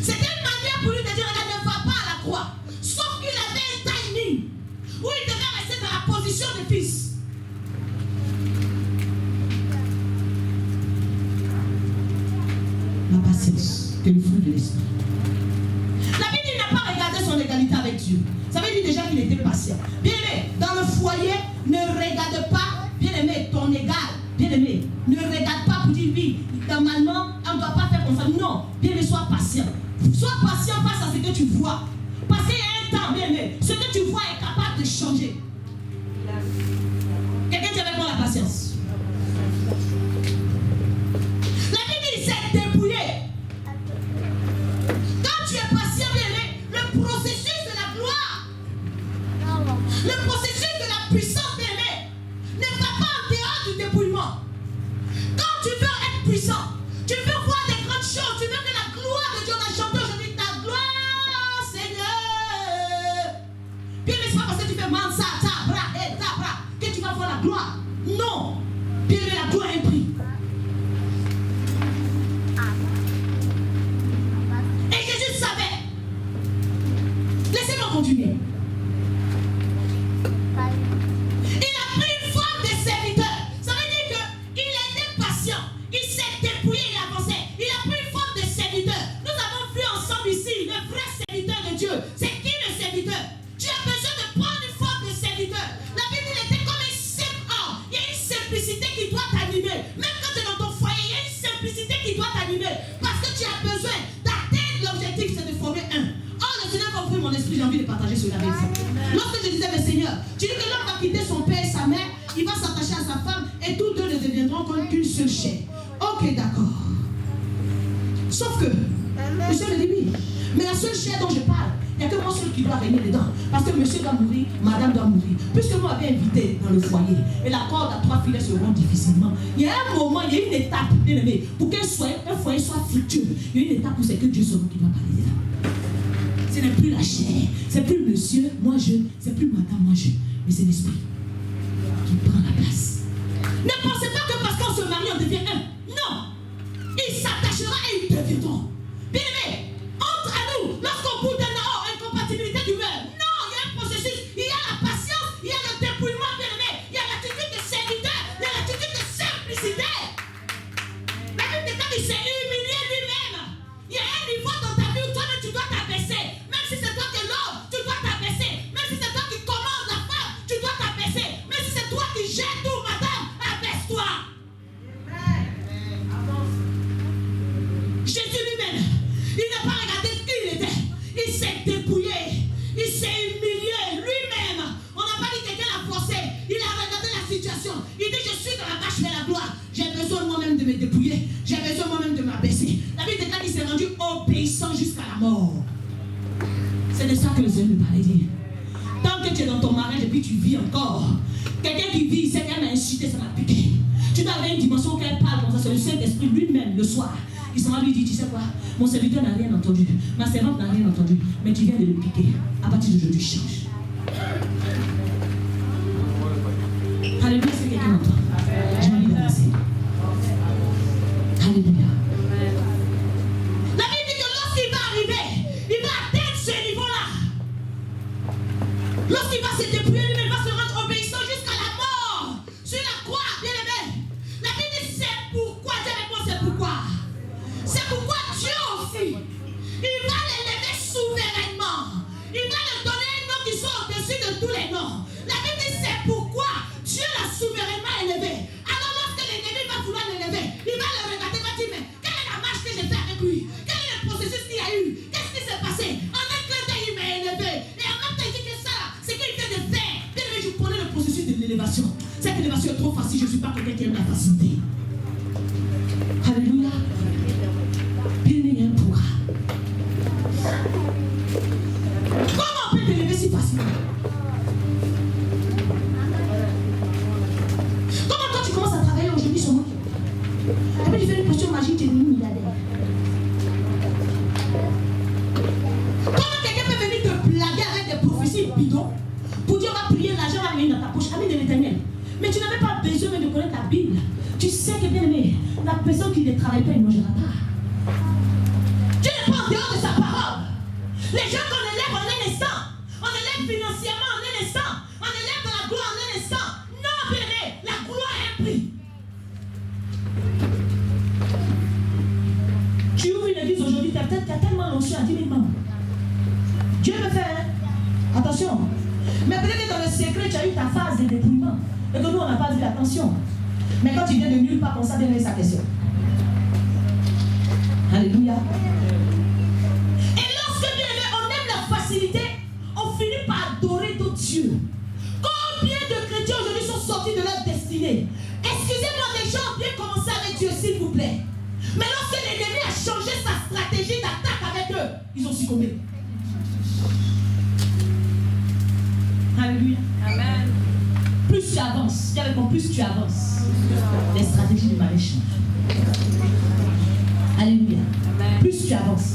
C'était une manière pour lui de dire, regarde, ne va pas à la croix. Sauf qu'il avait un timing où il devait rester dans la position de fils. La patience, que le fruit de l'esprit. La Bible dit, il n'a pas regardé son égalité avec Dieu. Ça veut dire déjà qu'il était patient. Bien aimé, dans le foyer, ne regarde pas, bien aimé, ton égal. Bien aimé, ne regarde pas pour dire, oui, normalement, on ne doit pas faire comme ça. Non, bien aimé, sois patient. Sois patient face à ce que tu vois. Parce qu'il y a un temps, bien aimé, ce que tu vois est capable de changer. Quelqu'un dit avec moi la patience. La Bible dit, c'est dépouillé. Quand tu es patient, bien aimé, le processus de la gloire, le processus de la puissance, bien aimé, ne va pas en dehors du dépouillement. Quand tu veux être puissant, tu veux voir des grandes choses, tu veux que la gloire de Dieu, on a chanté aujourd'hui, ta gloire, Seigneur. Bien aimé, c'est pas parce que tu fais mansa, tabra, et tabra, que tu vas voir la gloire. Non. Bien aimé, la gloire a un prix. Et Jésus savait. Laissez-moi continuer. Il a pris une forme de serviteur. Ça veut dire qu'il était patient. Il s'est dépouillé, il avançait. Il a pris une forme de serviteur. Nous avons vu ensemble ici le vrai serviteur de Dieu. C'est qui le serviteur? Tu as besoin de prendre une forme de serviteur. La Bible était comme un simple homme. Il y a une simplicité qui doit t'animer. Même quand tu es dans ton foyer, il y a une simplicité qui doit t'animer. Parce que tu as besoin d'atteindre l'objectif, c'est de former un. Oh, le Seigneur a ouvert mon esprit, j'ai envie de partager cela avec vous. Lorsque je disais, mais Seigneur, tu dis que l'homme va quitter son père et sa mère, il va s'attacher à sa femme et tous deux ne deviendront qu'une seule chair. Ok, d'accord. Sauf que, monsieur le dit oui, mais la seule chair dont je parle, il n'y a que moi seul qui doit régner dedans. Parce que monsieur doit mourir, madame doit mourir. Puisque nous avions invité dans le foyer, et la corde à 3 filets se rompt difficilement. Il y a un moment, il y a une étape, bien aimé, pour qu'un foyer soit fructueux. Il y a une étape où c'est que Dieu seulement qui doit parler dedans. Ce n'est plus la chair, c'est plus monsieur, moi je, c'est plus madame, moi je, mais c'est l'esprit. qui prend la place. Ne pensez pas que parce qu'on se marie, on devient un. Non. Il s'attachera et ils deviendront. Bien aimé, entre à nous, lorsqu'on boude incompatibilité d'humeur, non, il y a un processus, il y a la patience, il y a le dépouillement, bien aimé, il y a l'attitude de serviteur, il y a l'attitude de simplicité. La Bible déclare qu'il s'est humilié lui-même. Il y a un niveau dans ta vie où toi, tu dois t'abaisser. Même si c'est toi qui l'homme, tu dois t'abaisser. Même si c'est toi qui commandes la femme, tu dois t'abaisser. Même si c'est toi qui gères tout, madame, abaisse-toi. Jésus lui-même, il n'a pas regardé qui il était. Il s'est dépouillé. Il s'est humilié lui-même. On n'a pas dit que quelqu'un l'a forcé. Il a regardé la situation. Il dit, je suis dans la marche vers la gloire. J'ai besoin moi-même de me dépouiller. J'ai besoin moi-même de m'abaisser. La Bible déclare qu'il s'est rendu obéissant jusqu'à la mort. C'est de ça que le Seigneur nous parlait. Dit. Tant que tu es dans ton mariage et puis tu vis encore, quelqu'un qui vit, c'est qu'elle m'a insulté, ça m'a piqué. Tu dois avoir une dimension qu'elle parle comme ça. C'est le Saint-Esprit lui-même le soir. Il s'en va lui dire, tu sais quoi, mon serviteur n'a rien entendu, ma servante n'a rien entendu, mais tu viens de le piquer. À partir d'aujourd'hui, change. Alléluia, c'est quelqu'un entend. J'ai envie d'avancer. Alléluia. La Bible dit que lorsqu'il va arriver, il va atteindre ce niveau-là. Lorsqu'il va se dépouiller, lui-même, il va se rendre obéissant jusqu'à la mort. Sur la croix, bien aimé. La Bible dit, c'est pourquoi, dis avec moi, c'est pourquoi. C'est pourquoi Dieu aussi, il va l'élever souverainement. Il va lui donner un nom qui soit au-dessus de tous les noms. La Bible dit, c'est pourquoi Dieu l'a souverainement élevé. Alors lorsque l'ennemi va vouloir l'élever, il va le regarder, il va dire, mais quelle est la marche que j'ai fait avec lui? Quel est le processus qu'il y a eu? Qu'est-ce qui s'est passé? En un clin d'œil, il m'a élevé. Et en même temps, il dit que ça, c'est qu'il vient de faire. Bien aimé, je connais le processus de l'élévation. Cette élévation est trop facile, je ne suis pas quelqu'un qui aime la facilité. Alléluia. Comment on peut t'élever si facilement? Comment quand tu commences à travailler aujourd'hui sur moi? Et puis tu fais une posture magique, tu es devenu milliardaire. Comment quelqu'un peut venir te blaguer avec des prophéties bidons pour dire on va prier, l'argent va venir dans ta poche, ami de l'éternel. Mais tu n'avais pas besoin de connaître la Bible. Tu sais que bien aimé, la personne qui ne travaille pas, il ne mangera pas. Dieu n'est pas en dehors de sa parole. Les gens qu'on élève en un instant, on élève financièrement en un instant, on élève dans la gloire en un instant. Non, bien aimé, la gloire a un prix. Tu ouvres une église aujourd'hui, tu as tellement lancé à 10 000 membres. Dieu le fait, hein? Attention. Mais peut-être que dans le secret, tu as eu ta phase de dépouillement. Et que nous, on n'a pas vu attention. Mais quand tu viens de nulle part comme ça, viens sa question. Alléluia. Et lorsque bien aimé, on aime la facilité, on finit par adorer d'autres dieux. Combien de chrétiens aujourd'hui sont sortis de leur destinée? Excusez-moi, les gens ont bien commencé avec Dieu, s'il vous plaît. Mais lorsque l'ennemi a changé sa stratégie d'attaque avec eux, ils ont succombé. Alléluia. Amen. Plus tu avances, plus tu avances, les stratégies du mal changent. Alléluia. Amen. Plus tu avances.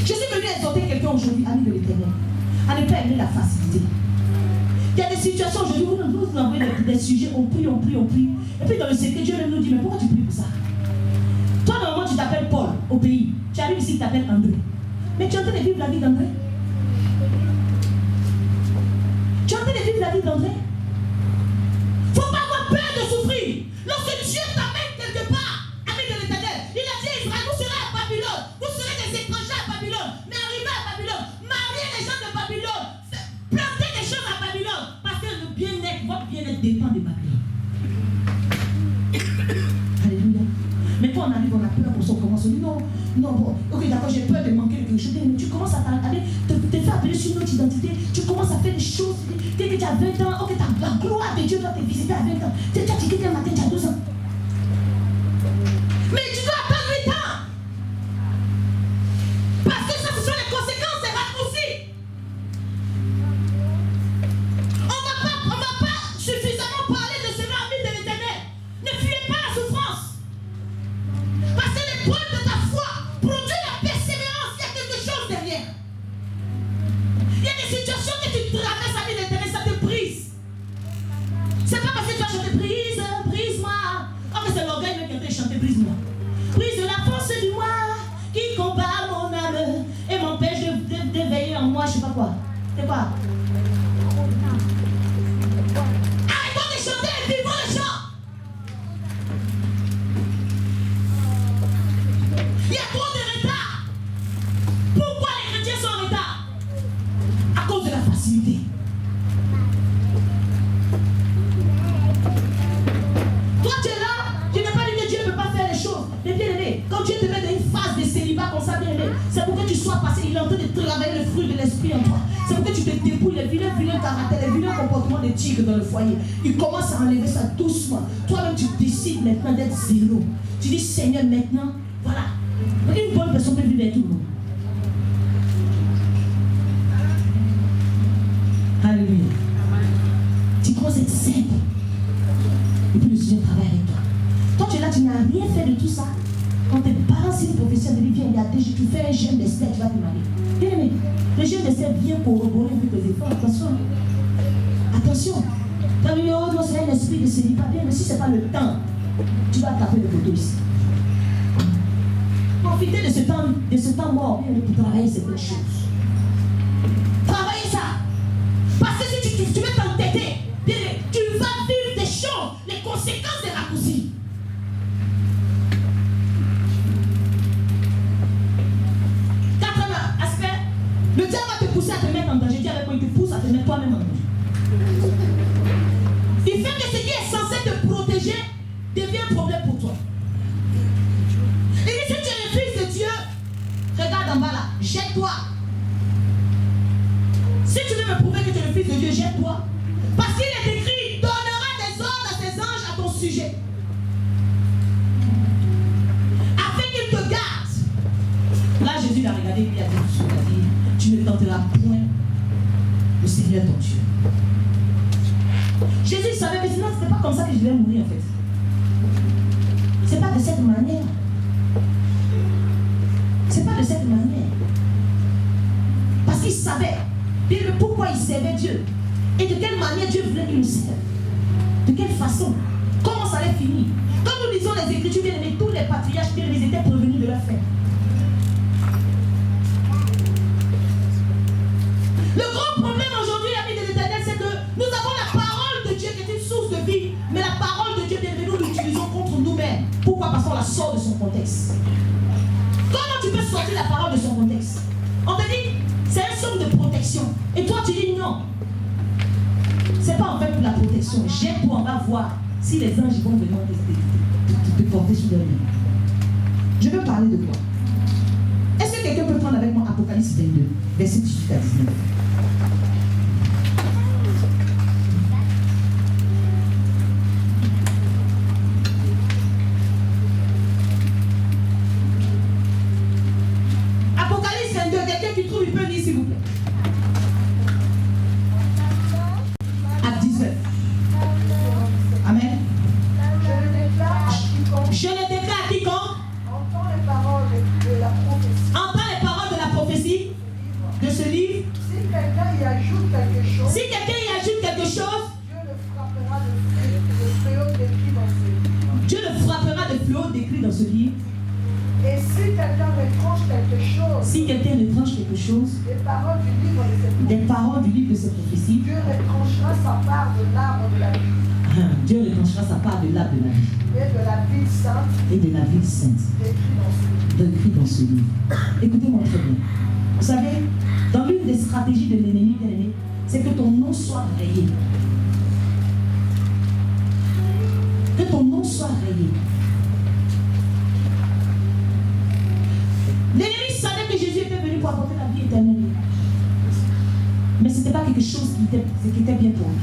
Je suis venu exhorter quelqu'un aujourd'hui, ami de l'éternel, à ne pas aimer la facilité. Il y a des situations aujourd'hui où nous envoyons des sujets, on prie. Et puis dans le secret, Dieu même nous dit, mais pourquoi tu pries pour ça? Toi, normalement, tu t'appelles Paul au pays. Tu arrives ici, tu t'appelles André. Mais tu es en train de vivre la vie d'André? Tu es en train de vivre la vie d'André? Il ne faut pas avoir peur de souffrir. Lorsque Dieu t'amène quelque part, ami de l'éternel, il a dit à Israël, vous serez à Babylone, vous serez des étrangers à Babylone, mais arrivez à Babylone, mariez les gens de Babylone, plantez des choses à Babylone, parce que le bien-être, votre bien-être dépend de Babylone. Alléluia. Mais quand on arrive, on a peur pour ça, on commence à dire non, bon, ok d'accord, j'ai peur de manquer quelque chose, mais tu commences à t'attarder, te faire appeler sur une autre identité, tu commences à faire des choses, dès que tu as 20 ans, ok, la gloire de Dieu doit te visiter à 20 ans, tu as quitté un matin, tu as 12 ans. Mais tu dois attendre 8 ans. Parce que ça, ce sont les conséquences des raccourcis. On va pas suffisamment parler de cela, ami de l'éternel. Ne fuyez pas la souffrance. Parce que l'épreuve de ta foi produit la persévérance. Il y a quelque chose derrière. Il y a des situations que tu traverses, ami de l'éternel, ça te brise. C'est pas parce que qui est en train de chanter brise-moi. Brise la force du moi qui combat mon âme et m'empêche d'éveiller en moi, je sais pas quoi. C'est quoi? Arrêtons de chanter et vivons le chant. Il y a trop de retard. Pourquoi les chrétiens sont en retard? À cause de la facilité. Toi tu es là, tu n'es pas dit que Dieu ne peut pas faire les choses. Mais bien aimé, quand Dieu te met dans une phase de célibat comme ça, bien aimé, c'est pour que tu sois passé, il est en train de travailler le fruit de l'esprit en toi. C'est pour que tu te dépouilles les vilains caractères, les vilains comportements des tigres dans le foyer. Il commence à enlever ça doucement. Toi-même tu décides maintenant d'être zéro. Tu dis Seigneur maintenant, voilà. Une bonne personne peut vivre avec tout le monde. Alléluia. Tu commences à être simple. Et puis le Seigneur travaille avec toi. Toi tu es là, tu n'as rien fait de tout ça. Quand tes parents, si une professeur de lui vient regarder, tu fais un jeûne d'Esther, tu vas te marier. Bien aimé, le jeûne d'Esther vient corroborer avec tes efforts. Attention. Attention. Quand il dit, oh non, c'est un esprit de célibat, bien, mais si ce n'est pas le temps, tu vas taper le photo ici. Profitez de ce temps mort pour travailler ces bonnes choses. Travaillez ça. Parce que si tu veux t'entêter, tu vas vivre des choses, les conséquences des raccourcis. Quatrième aspect, le diable va te pousser à te mettre en danger. Dis avec moi, il te pousse à te mettre toi-même en danger. Il fait que ce qui est censé te protéger devient un problème pour toi. Il dit, si tu es le fils de Dieu, regarde en bas là, jette-toi. Si tu veux me prouver que tu es le fils de Dieu, jette-toi. Parce qu'il est écrit, il donnera des ordres à ses anges à ton sujet. Afin qu'ils te gardent. Là, Jésus l'a regardé, il a dit, tu ne tenteras point le Seigneur ton Dieu. Jésus savait, mais sinon, ce n'était pas comme ça que je devais mourir en fait. C'est pas de cette manière. C'est pas de cette manière. Parce qu'il savait pourquoi il servait Dieu. Et de quelle manière Dieu voulait qu'il le serve. De quelle façon. Comment ça allait finir. Quand nous lisons les Écritures, bien aimés, tous les patriarches, bien aimés, ils étaient prévenus de leur faire. Le grand problème aujourd'hui, amis de l'Éternel, c'est que nous avons la parole de Dieu qui est une source de vie. Mais la parole de Dieu, bien aimé, nous l'utilisons contre nous-mêmes. Pourquoi? Parce qu'on la sort de son contexte. Comment tu peux sortir la parole de son contexte? On te dit, c'est un somme de protection. Et toi, tu dis non. C'est pas en fait pour la protection. Jette-toi, on va voir si les anges vont vraiment te porter sur leur main. Je veux parler de quoi? Est-ce que quelqu'un peut prendre avec moi Apocalypse 22, verset 18 à 19? Apocalypse 22, quelqu'un qui trouve, il peut lire s'il vous plaît. À 19. Amen. Je le déclare à quiconque entend les paroles de la prophétie de ce livre. Si quelqu'un y ajoute quelque chose, Dieu le frappera de fléaux décrits dans ce livre. Et si quelqu'un retranche quelque chose, des paroles du livre de cette prophétie, Dieu retranchera sa part de l'arbre de la vie. Dieu retranchera sa part de l'arbre de la vie. Et de la ville sainte. Décrit dans ce livre. Écoutez-moi très bien. Vous savez, dans l'une des stratégies de l'ennemi, bien aimé, c'est que ton nom soit rayé. Que ton nom soit rayé. L'ennemi savait que Jésus était venu pour apporter la vie éternelle. Mais ce n'était pas quelque chose qui était bien pour lui.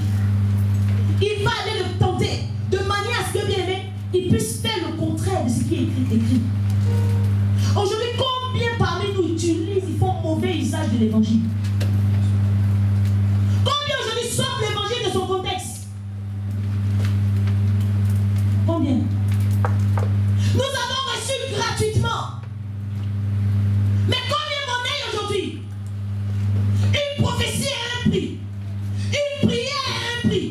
Il va aller le tenter de manière à ce que, bien aimé, il puisse faire le contraire de ce qui est écrit. Aujourd'hui, combien parmi nous utilisent, ils font mauvais usage de l'évangile? Combien aujourd'hui sortent l'évangile de son contexte? Combien? Nous avons reçu gratuitement. Mais combien monnaie aujourd'hui? Une prophétie a un prix. Une prière a un prix.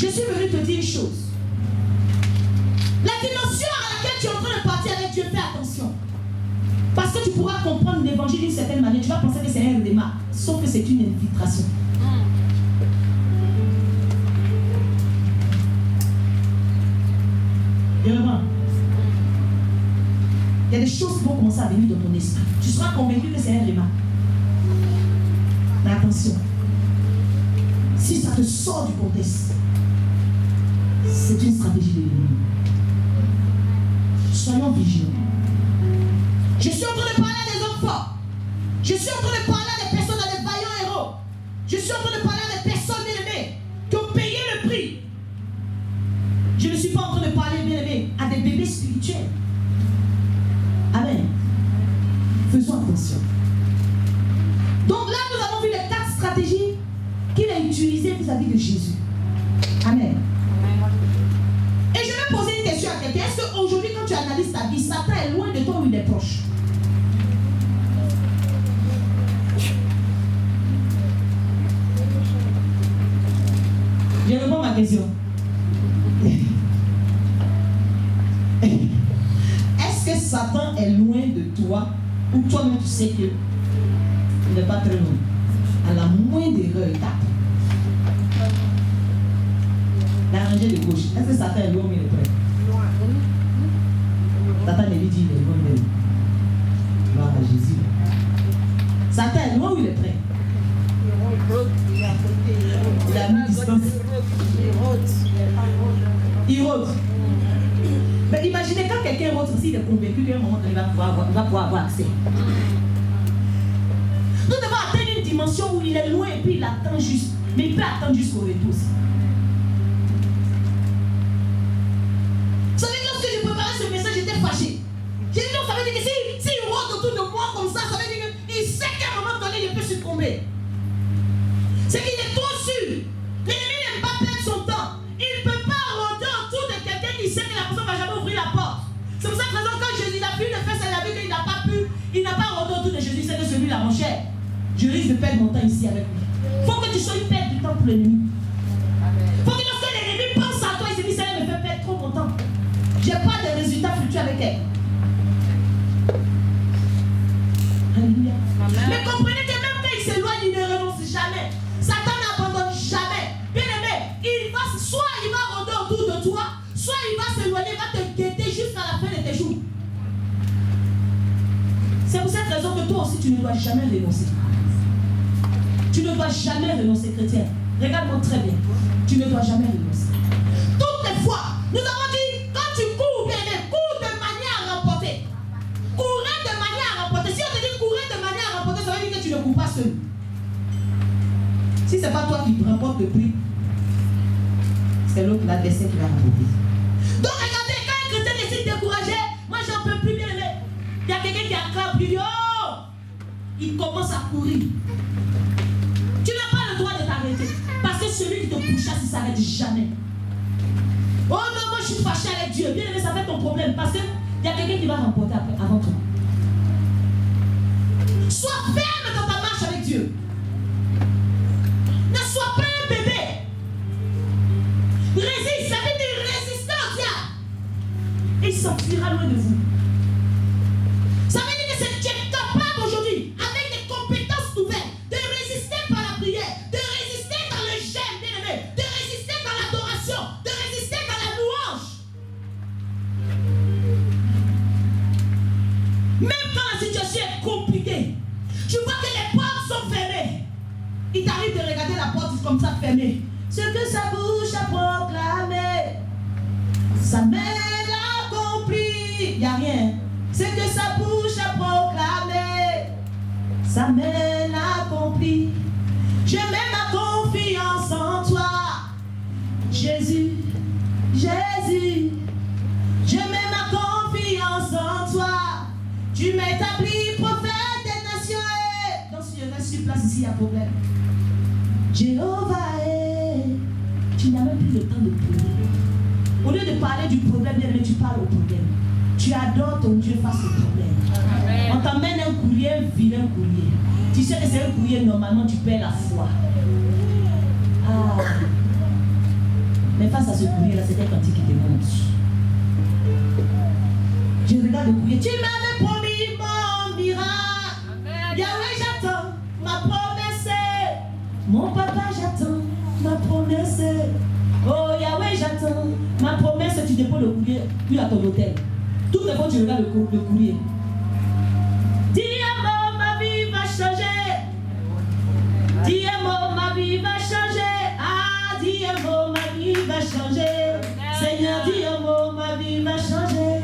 Je suis venu te dire une chose. La dimension à laquelle tu es en train de partir avec Dieu, fais attention. Parce que tu pourras comprendre l'évangile d'une certaine manière. Tu vas penser que c'est un démarre, sauf que c'est une infiltration. Il y a des choses qui vont commencer à venir dans ton esprit. Tu seras convaincu que c'est un démarre. Mais attention, si ça te sort du contexte, c'est une stratégie de l'ennemi. Soyons vigilants. Je suis en train de parler à des hommes forts. Je suis en train de parler à des personnes, à des vaillants héros. Je suis en train de parler à des personnes bien-aimées qui ont payé le prix. Je ne suis pas en train de parler, bien-aimés, à des bébés spirituels. Amen. Faisons attention. Donc là, nous avons vu les 4 stratégies qu'il a utilisées vis-à-vis de Jésus. Amen. Et je vais poser une question à quelqu'un. Est-ce qu'aujourd'hui, quand tu analyses ta vie, Satan est loin de toi ou il est proche? Je réponds à ma question. Est-ce que Satan est loin de toi ou toi-même tu sais qu'il n'est pas très loin? À la moindre erreur, il tape. La rangée de gauche. Est-ce que Satan est loin ou il est près? Loin. Satan lui dit il est loin de lui. Gloire à Jésus. Satan est loin ou il est près? Il a mis distance. Il rôde. Mais imaginez quand quelqu'un rôde, s'il est convaincu qu'à un moment donné, il va pouvoir avoir accès. Nous devons atteindre une dimension où il est loin et puis il attend juste. Mais il peut attendre jusqu'au retour aussi. Vous savez, lorsque je préparais ce message, j'étais fâché. J'ai dit, donc ça veut dire que s'il rôde autour de moi comme ça veut dire qu'il sait qu'à un moment donné, il peut succomber. C'est qu'il est trop sûr. L'ennemi n'aime pas perdre son temps. Il ne peut pas rôder autour de quelqu'un qui sait que la personne ne va jamais ouvrir la porte. C'est pour cette raison que quand Jésus a pu le faire, il a vu qu'il n'a pas pu, il n'a pas rôdé autour de Jésus, c'est que celui-là, mon cher. Je risque de perdre mon temps ici avec lui. Il faut que tu sois une perte du temps pour l'ennemi. Il faut que lorsque l'ennemi pense à toi, il se dit, ça me fait perdre trop mon temps. Je n'ai pas de résultats futurs avec elle. Alléluia. Mais comprenez que même quand il s'éloigne, il ne renonce jamais. Satan n'abandonne jamais. Bien aimé, soit il va rôder autour de toi, soit il va s'éloigner, il va te guetter jusqu'à la fin de tes jours. C'est pour cette raison que toi aussi tu ne dois jamais renoncer. Tu ne dois jamais renoncer, chrétien. Regarde-moi très bien. Tu ne dois jamais renoncer. Toutes les fois, nous avons dit, quand tu cours, bien aimé, cours de manière à remporter. Courir de manière à remporter. Si on te dit courir de manière à remporter, ça veut dire que tu ne cours pas seul. Si ce n'est pas toi qui remporte le prix, c'est l'autre, l'adversaire qui va remporter. Donc regardez, quand un chrétien décide de décourager, moi j'en peux plus, bien aimé. Il y a quelqu'un qui acclame, il dit, oh, il commence à courir. Tu n'as pas le droit de t'arrêter. Parce que celui qui te pourchasse, il ne s'arrête jamais. Oh non, moi je suis fâché avec Dieu. Bien aimé, ça fait ton problème. Parce qu'il y a quelqu'un qui va remporter avant toi. Sois ferme dans ta marche avec Dieu. Ne sois pas un bébé. Résiste, ça veut dire résister au diable. Et il sortira loin de vous. Ça veut dire que tu es capable aujourd'hui, avec des compétences nouvelles, de résister par la prière, de résister dans le jeûne, bien aimé, de résister dans l'adoration, de résister dans la louange. Même quand la situation est compliquée, tu vois que les portes sont fermées. Il t'arrive de regarder la porte comme ça fermée. Ce que sa bouche a proclamé, sa main l'accomplit. Il n'y a rien. Ce que sa bouche a proclamé, sa main l'accomplit. Je mets ma confiance en toi, Jésus, Jésus. Je mets ma confiance en toi. Tu m'établis prophète des nations. Donc si je reste sur place ici, il y a problème. Jéhovah, tu n'as même plus le temps de pleurer. Au lieu de parler du problème, tu parles au problème. Tu adores ton Dieu face au problème. Amen. On t'emmène un courrier, un vilain courrier. Tu sais que c'est un courrier, normalement tu perds la foi. Ah. Face à ce courrier là, c'était quand il te montre. Je regarde le courrier. Tu m'avais promis mon miracle. Yahweh, j'attends ma promesse. Mon papa, j'attends ma promesse. Oh Yahweh, j'attends ma promesse. Tu déposes le courrier, puis à ton hôtel. Tout le monde, tu regardes le courrier. Dis-moi, ma vie va changer. Dis-moi, ma vie va changer. Ah, dis-moi, ma vie va changer. Seigneur, dis-moi, ma vie va changer.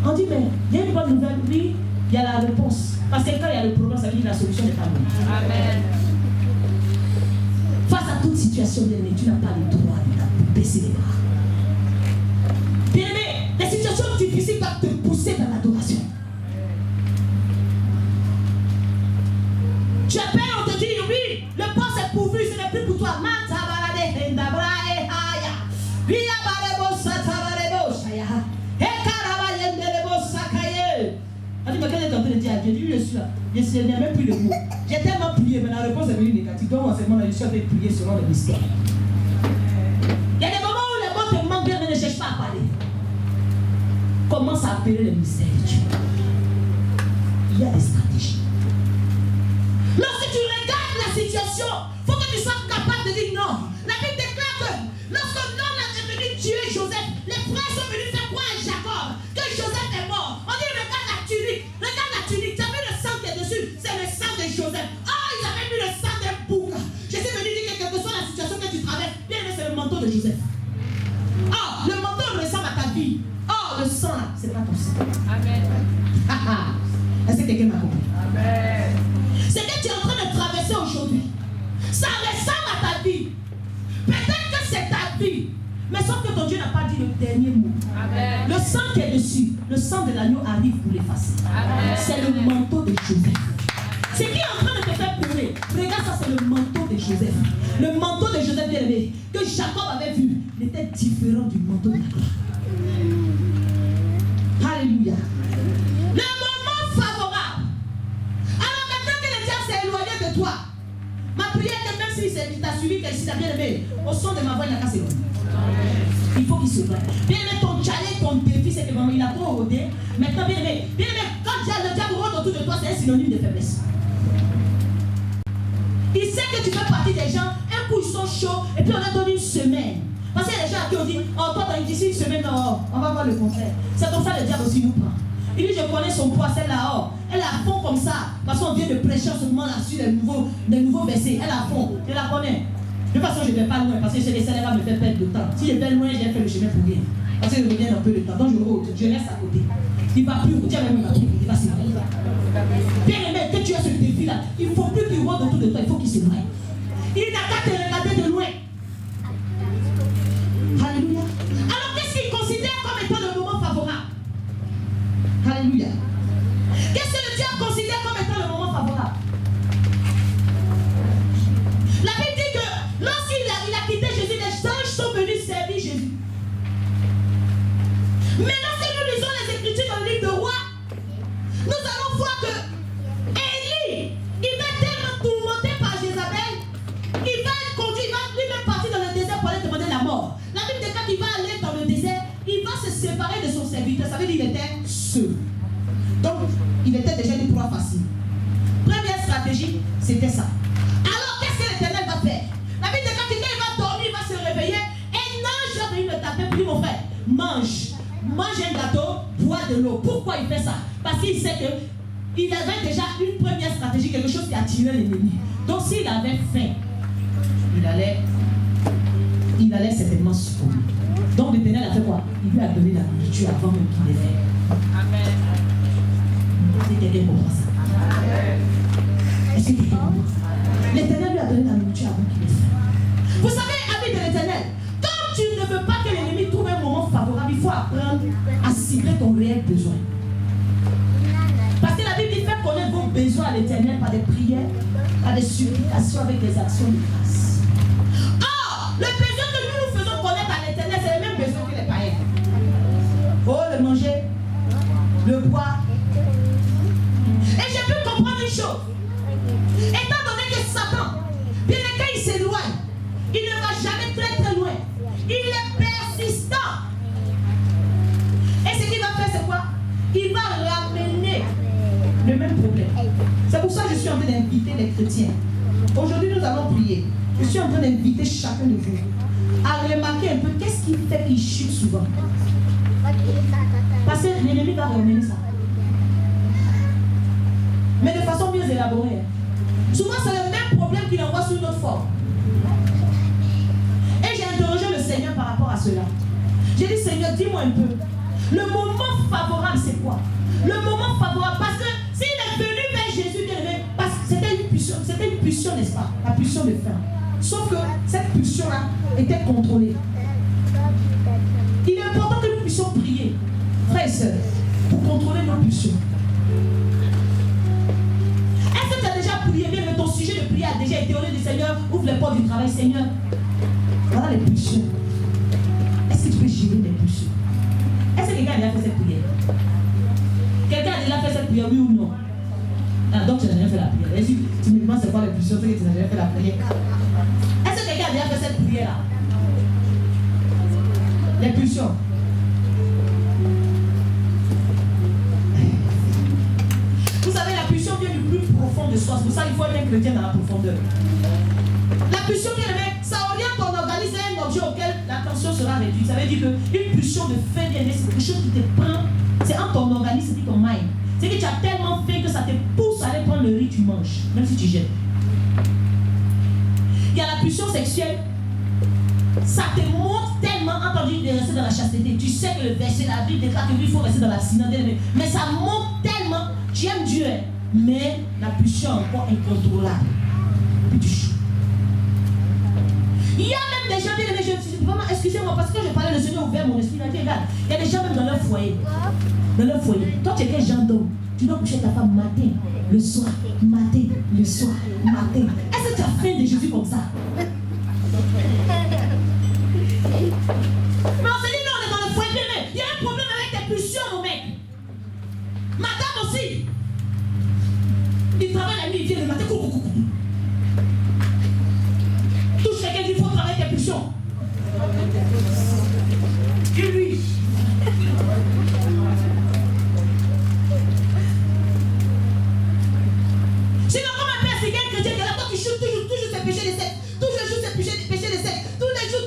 On dit, mais il y a une bonne nouvelle. Oui, il y a la réponse. Parce que quand il y a le problème, ça veut dire que la solution n'est pas bonne. Amen. Face à toute situation, bien-aimé, tu n'as pas le droit de baisser les bras. Bien-aimé, les situations difficiles doivent te pousser dans l'adoration. Tu appelles, on te dit, oui, le poste est pourvu, ce n'est plus pour toi. On dit, mais quand est en train de dire à Dieu, lui, je suis là. Je n'ai même plus le mot. J'ai tellement prié, mais la réponse est venue négative. Donc, enseignement, je suis en train de prier selon le mystère. Il y a des moments où les mots te manquent bien, mais ne cherche pas à parler. Commence à appeler le mystère de Dieu. Il y a des stratégies. Lorsque tu regardes la situation, il faut que tu sois capable de dire non. La Bible déclare que lorsque l'homme est venu tuer Joseph, les frères sont venus faire quoi à Jacob? Que Joseph est mort. On dit, regarde la tunique, tu as vu le sang qui est dessus, c'est le sang de Joseph. Oh, ils avaient mis le sang d'un bouc. Je suis venu dire que quelle que soit la situation que tu traverses, bien c'est le manteau de Joseph. Oh, le manteau ressemble à ta vie. Oh, le sang là, c'est pas ton sang. Amen. Est-ce que quelqu'un m'a compris? Amen. C'est que tu es en train de traverser aujourd'hui. Ça ressemble à ta vie. Peut-être que c'est ta vie. Mais sauf que ton Dieu n'a pas dit le dernier mot. Amen. Le sang qui est dessus, le sang de l'agneau arrive pour l'effacer. C'est le manteau de Joseph. Ce qui est en train de te faire pleurer, regarde ça, c'est le manteau de Joseph. Le manteau de Joseph bien aimé, que Jacob avait vu, il était différent du manteau de la gloire. Alléluia. Le moment favorable. Alors maintenant que le diable s'est éloigné de toi, ma prière est que même s'il t'a suivi, qu'il t'a bien aimé, au son de ma voix, il n'a qu'à s'éloigner. Il faut qu'il se voie. Bien aimé, ton challenge, ton défi, c'est que vraiment il a trop rodé. Maintenant, bien aimé, quand le diable rôde autour de toi, c'est un synonyme de faiblesse. Il sait que tu fais partie des gens, un coup ils sont chauds, et puis on a donné une semaine. Parce qu'il y a des gens qui ont dit, oh toi t'as d'ici une semaine, non, on va voir le contraire. C'est comme ça le diable aussi nous prend. Il dit, je connais son poids, celle-là, oh, elle a fond comme ça, parce qu'on vient de prêcher en ce moment là-dessus des nouveaux versets, elle a fond, je la connais. De toute façon, je ne vais pas loin, parce que je sais que ça va me faire perdre de temps. Si je vais loin, j'ai fait le chemin pour rien. Parce que je reviens un peu de temps, donc je reste à côté. Il ne va plus, tiens même il va s'éloigner. Bien aimé, que tu as ce défi-là, il ne faut plus qu'il rôde autour de toi, il faut qu'il s'éloigne. Il n'a qu'à te regarder de loin. Alléluia. Alors qu'est-ce qu'il considère comme étant le moment favorable? Alléluia. Qu'est-ce que le diable considère comme étant le moment favorable? La Bible dit que lorsqu'il a quitté Jésus, les anges sont venus servir Jésus. Mais lorsque nous lisons les Écritures dans le livre de Rois, nous allons voir que Élie, il va tellement tourmenté par Jézabel, il va être conduit, il va lui-même partir dans le désert pour aller demander la mort. La Bible dit qu'il va aller dans le désert, il va se séparer de son serviteur. Ça veut dire qu'il était seul. Donc, il était déjà une proie facile. Première stratégie, c'était ça. Alors, qu'est-ce que l'Éternel va faire? La Bible dit que quand il va dormir, il va se réveiller, et un ange va venir le taper, puis mon frère, mange un gâteau, bois de l'eau. Pourquoi il fait ça? Parce qu'il sait qu'il avait déjà une première stratégie, quelque chose qui attirait l'ennemi. Donc, s'il avait faim, il allait certainement succomber. Donc, l'Éternel a fait quoi? Il lui a donné la nourriture avant même qu'il l'ait fait. Amen. Est-ce que quelqu'un comprend ça? Est-ce que quelqu'un comprend ça? L'Éternel lui a donné la nourriture avant qu'il l'ait fait. Vous savez, ami de l'Éternel, quand tu ne veux pas que l'ennemi trouve un moment favorable, il faut apprendre à cibler ton réel besoin. Parce que la Bible dit faire connaître vos besoins à l'Éternel par des prières, par des supplications avec des actions de grâce. Or, le besoin que nous faisons connaître à l'Éternel, c'est le même besoin que les païens. Oh, le manger, le boire. Et j'ai pu comprendre une chose. Étant donné que Satan, bien que quand il s'éloigne, il ne va jamais très très loin. Il est persistant. Et ce qu'il va faire, c'est quoi? Il va ramener le même problème. C'est pour ça que je suis en train d'inviter les chrétiens. Aujourd'hui, nous allons prier. Je suis en train d'inviter chacun de vous à remarquer un peu qu'est-ce qui fait qu'il chute souvent. Parce que l'ennemi va ramener ça. Mais de façon mieux élaborée. Souvent, c'est le même problème qu'il envoie sous une autre forme. Et j'ai interrogé le Seigneur par rapport à cela. J'ai dit, Seigneur, dis-moi un peu. Le moment favorable, c'est quoi? Le moment favorable, parce que s'il est venu vers Jésus, parce que c'était une pulsion, n'est-ce pas? La pulsion de faim. Sauf que cette pulsion-là était contrôlée. Il est important que nous puissions prier, frères et sœurs, pour contrôler nos pulsions. Est-ce que tu as déjà prié, bien que ton sujet de prière a déjà été au lieu du Seigneur, ouvre les portes du travail, Seigneur? Voilà les pulsions. Est-ce que tu peux gérer les pulsions? Est-ce que quelqu'un a déjà fait cette prière? Quelqu'un a déjà fait cette prière, oui ou non? Ah, donc tu n'as jamais fait la prière. Et si tu me demandes c'est quoi les pulsions, c'est que tu n'as jamais fait la prière. Est-ce que quelqu'un a déjà fait cette prière-là? Les pulsions. Vous savez, la pulsion vient du plus profond de soi. C'est pour ça qu'il faut être un chrétien dans la profondeur. La pulsion vient de ça oriente ton organisme à un objet auquel la tension sera réduite. Ça veut dire qu'une pulsion de faim bien, c'est quelque chose qui te prend. C'est en ton organisme et ton mind. C'est que tu as tellement faim que ça te pousse à aller prendre le riz, tu manges, même si tu jettes. Il y a la pulsion sexuelle. Ça te montre tellement, entendu, de rester dans la chasteté. Tu sais que le verset de la Bible déclare qu'il faut rester dans l'abstinence. Mais ça montre tellement, tu aimes Dieu, mais la pulsion est encore incontrôlable. Puis tu joues. Il y a même des gens, bien aimés, vraiment, excusez-moi, parce que je parlais, le Seigneur ouvert mon esprit. Regarde, il y a des gens même dans leur foyer. Dans leur foyer. Toi, tu es quel genre d'homme? Tu dois coucher ta femme matin, le soir, matin, le soir, matin. Est-ce que tu as faim de Jésus comme ça? Mais on s'est dit, non, on est dans le foyer, mais il y a un problème avec tes pulsions, mon mec. Madame aussi. Il travaille la nuit, il vient le matin, coucou. Touche quelqu'un, il faut travailler tes pulsions. Et lui. Sinon, comme un père, c'est quelqu'un chrétien qui est là, toi, tu chutes toujours ces péchés de sexe. Toujours ces péchés de sexe. Tous les jours.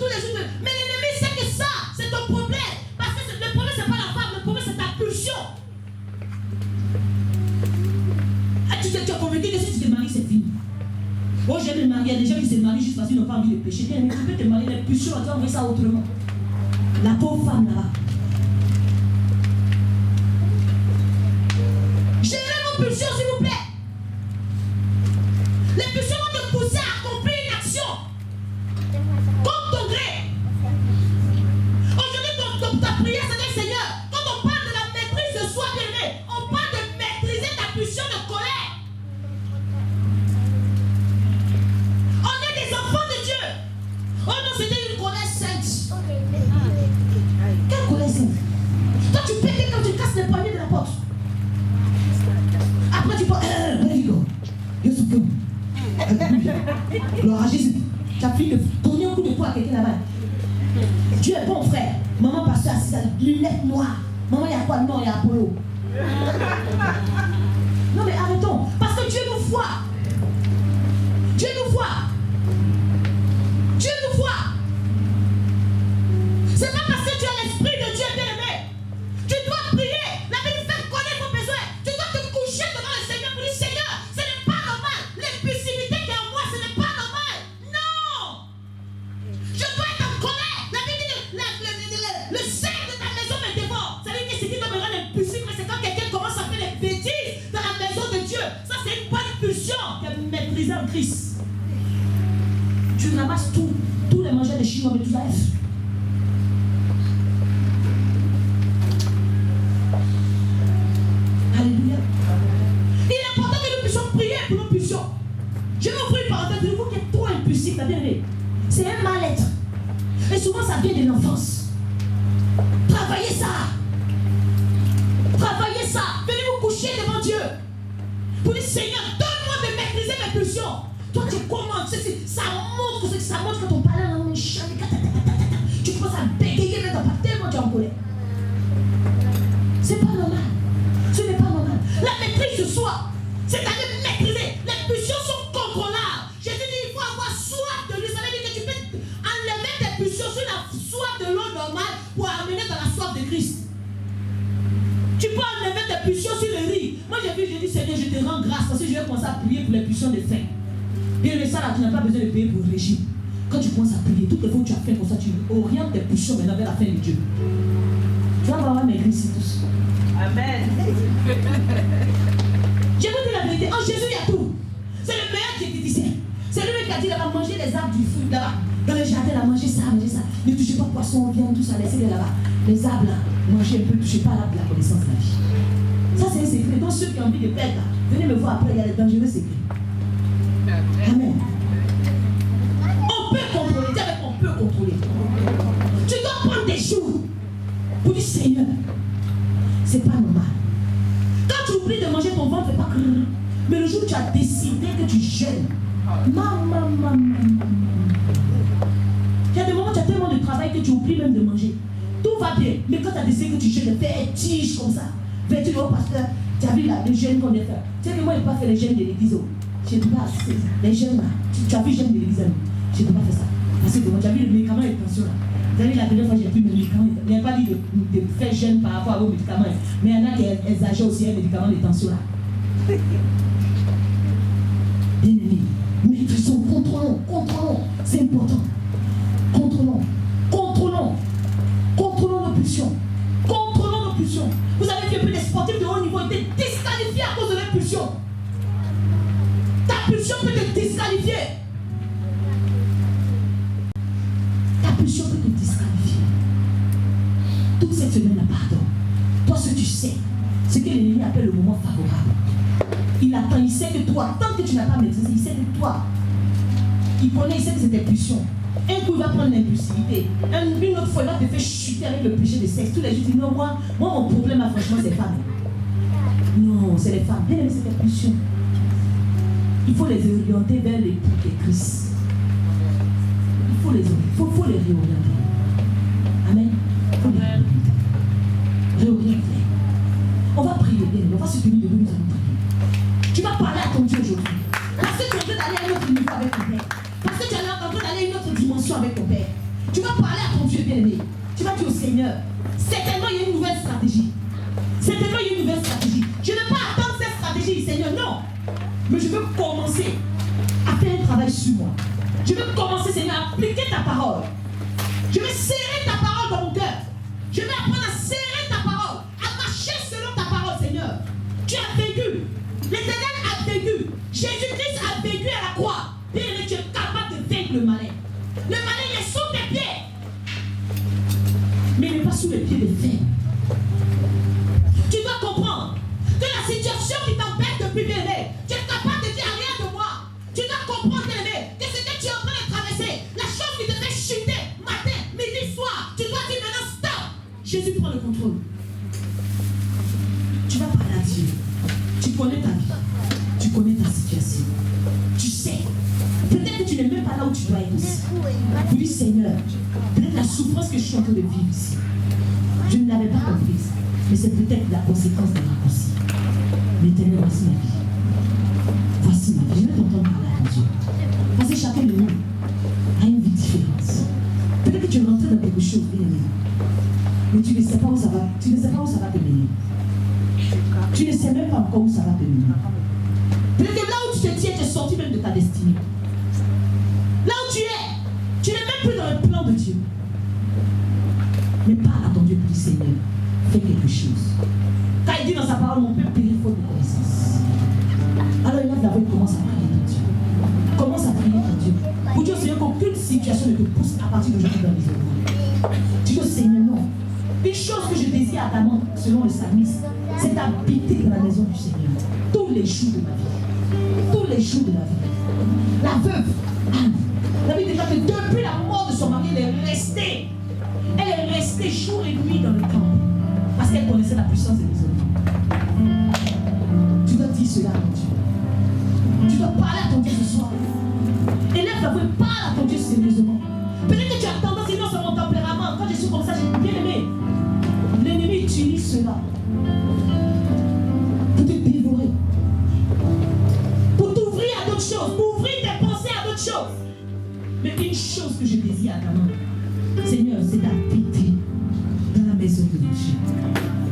Mais l'ennemi sait que ça, c'est ton problème. Parce que le problème, c'est pas la femme, le problème, c'est ta pulsion. Ah, tu es convaincu que si tu te maries, c'est fini. Oh, j'aime me marier. Il y a des gens qui se marient juste parce qu'ils n'ont pas envie de pécher. Mais tu peux te marier, les pulsions, tu vas envoyer ça autrement. La pauvre femme là-bas. Gérez vos pulsions, s'il vous plaît. Les pulsions vont te pousser à accomplir une action. Comme ton gré. Aujourd'hui, ta prière, c'est le Seigneur. Quand on parle de la maîtrise de soi, bien-aimé, on parle de maîtriser ta pulsion de colère. On est des enfants de Dieu. Oh non, c'était une colère sainte. Quelle colère sainte? Toi, tu pètes quand tu casses les poignées de la porte. Après, tu parles. Where you go? You're so good. Gloire à Jésus. Tu as pris le tourner un coup de poing à quelqu'un là-bas. Dieu est bon, frère. Maman pasteur assise à lunettes noires. Maman, il y a quoi? Non, il y a Apollo. Non, mais arrêtons. Parce que Dieu nous voit. Dieu nous voit. Dieu nous voit. C'est pas parce que tu as l'esprit de Dieu, bien-aimé. Tu dois prier. La Bible fait connaître vos besoins. Tu dois te coucher devant le Seigneur pour dire, Seigneur, ce n'est pas normal. L'impulsivité qui est en moi, ce n'est pas normal. Non. Je dois être en colère. La Bible dit le cerf de ta maison me dévore. Ça veut dire que ce qui doit me rendre impulsif, mais c'est quand quelqu'un commence à faire des bêtises dans la maison de Dieu. Ça, c'est une bonne pulsion qui est maîtrisée en Christ. Tu ramasses tous les mangeurs de chinois, mais tu laisses. Alléluia. Il est important que nous puissions prier pour nos pulsions. Je vais ouvrir une parenthèse de vous qui est trop impulsif, la bien-aimée. C'est un mal-être. Et souvent, ça vient de l'enfance. Travaillez ça. Travaillez ça. Venez vous coucher devant Dieu. Pour dire, Seigneur, donne-moi de maîtriser mes pulsions. Toi, tu commandes. Ça montre quand on parle dans une chambre. Tu Tu peux enlever tes pulsions sur le riz. Moi j'ai dit Seigneur, je te rends grâce parce que je vais commencer à prier pour les pulsions de faim. Bien le ça là, tu n'as pas besoin de payer pour le régime. Quand tu commences à prier, toutes les fois que tu as fait comme ça, tu orientes tes pulsions maintenant vers la fin de Dieu. Tu vas avoir maigri ici tous. Amen. Je vous dis la vérité, en Jésus il y a tout. C'est le meilleur diététicien. C'est lui qui a dit là-bas, manger les arbres du fruit là-bas. Dans le jardin là, manger ça, manger ça. Ne touchez pas poisson, viande, tout ça, laissez-les là-bas. Les arbres là, mangez un peu, ne touchez pas l'arbre de la connaissance de la vie. Ça c'est un secret. Donc ceux qui ont envie de perdre là, venez me voir après, il y a des dangereux secrets. Amen. On peut contrôler, dis avec on peut contrôler. Tu dois prendre des jours pour dire Seigneur, c'est pas normal. Quand tu oublies de manger, ton ventre ne fait pas crrr. Mais le jour où tu as décidé que tu jeûnes, maman. Il y a des moments où tu as tellement de travail que tu oublies même de manger. Tout va bien. Mais quand tu as décidé que tu jeûnes, vertige comme ça. Vertige au pasteur. Tu as vu là, les jeûnes qu'on vient faire. Tu sais que moi, je ne peux pas faire les jeûnes de l'église. Je ne peux pas. Les jeûnes là. Tu as vu les jeûnes de l'église. Je ne peux pas faire ça. Parce que tu as vu le médicament et tension là. Vous avez vu la dernière fois, j'ai pris mes médicaments. Il n'y a pas dit de faire jeûne par rapport à vos médicaments. Mais il y en a qui exagèrent aussi un médicament de tension là. Bien-aimés, maîtrisons, contrôlons, c'est important. Contrôlons nos pulsions. Vous avez vu que les sportifs de haut niveau étaient disqualifiés à cause de leurs pulsions. Ta pulsion peut te disqualifier. Toute cette semaine, pardon. Toi, ce que tu sais, ce que l'ennemi appelle le moment favorable. Il attend, il sait que toi, tant que tu n'as pas maîtrisé, il sait que toi, il connaît, il sait que c'est tes pulsions. Un coup, il va prendre l'impulsivité. Une autre fois, il va te faire chuter avec le péché de sexe. Tous les jours, tu dis non, moi, mon problème, franchement, c'est les femmes. Non, c'est les femmes. Bien, c'est tes pulsions. Il faut les orienter vers l'époux de Christ. Il faut les réorienter. Amen. Il faut les réorienter. On va prier, on va se tenir debout, nous allons prier. Tu vas parler à ton Dieu aujourd'hui. Parce que tu es en train d'aller à un autre niveau avec ton Père. Parce que tu es en train d'aller à une autre dimension avec ton Père. Tu vas parler à ton Dieu bien-aimé. Tu vas dire au Seigneur, certainement il y a une nouvelle stratégie. Je ne veux pas attendre cette stratégie, Seigneur, non. Mais je veux commencer à faire un travail sur moi. Je veux commencer, Seigneur, à appliquer ta parole. Je vais serrer ta parole dans mon cœur. Je vais apprendre à serrer ta parole, à marcher selon ta parole, Seigneur. Tu as vécu. L'Éternel a vécu. Jésus-Christ a vécu à la croix. Bien, tu es capable de vaincre le malin. Le malin il est sous tes pieds. Mais il n'est pas sous les pieds des faibles. Tu dois comprendre que la situation qui t'empêche de prier, tu es capable de dire rien de moi. Tu dois comprendre, bien-aimé, que ce que tu es en train de traverser, la chose qui te fait chuter, matin, midi, soir, tu dois dire maintenant stop. Jésus prend le contrôle. Tu vas parler à Dieu. Tu connais ta vie. Tu connais ta situation. Tu sais. Peut-être que tu n'es même pas là où tu dois être aussi. Tu dis Seigneur, peut-être la souffrance que je suis en train de vivre ici, je ne l'avais pas comprise. Mais c'est peut-être la conséquence de ma raccourci. L'Éternel, voici ma vie. Voici ma vie. Je vais t'entendre parler à ton Dieu. Parce que chacun de nous a une vie différente. Peut-être que tu es rentré dans quelque chose, bien aimé. Mais tu ne sais pas où ça va. Tu ne sais pas où ça va te mener. Tu ne sais même pas encore où ça va te mener. Peut-être que là où tu te tiens, tu es sorti même de ta destinée. Là où tu n'es même plus dans le plan de Dieu. Mais parle à ton Dieu pour dire Seigneur, fais quelque chose. Quand il dit dans sa parole, mon peuple périt faute de connaissance. Alors il lève la voix et commence à prier ton Dieu. Commence à prier ton Dieu. Pour dire au Seigneur qu'aucune situation ne te pousse à partir d'aujourd'hui dans les œuvres. Tu dis au Seigneur, non. Une chose que je désire ardemment, selon le psalmiste, c'est d'habiter dans la maison du Seigneur. Tous les jours de ma vie. Tous les jours de la vie. La veuve, Anne, la Bible déclare que depuis la mort de son mari, elle est restée jour et nuit dans le temple. Parce qu'elle connaissait la puissance de l'isolement. Tu dois dire cela à ton Dieu. Tu dois parler à ton Dieu ce soir. Élève la voix et parle à ton Dieu sérieusement. Peut-être que tu as tendance à dire non, c'est mon tempérament. Quand je suis comme ça, j'ai bien aimé. L'ennemi utilise cela pour te dévorer. Pour t'ouvrir à d'autres choses. Pour ouvrir tes pensées à d'autres choses. Mais une chose que je désire à ta main, Seigneur, c'est d'habiter dans la maison de Dieu.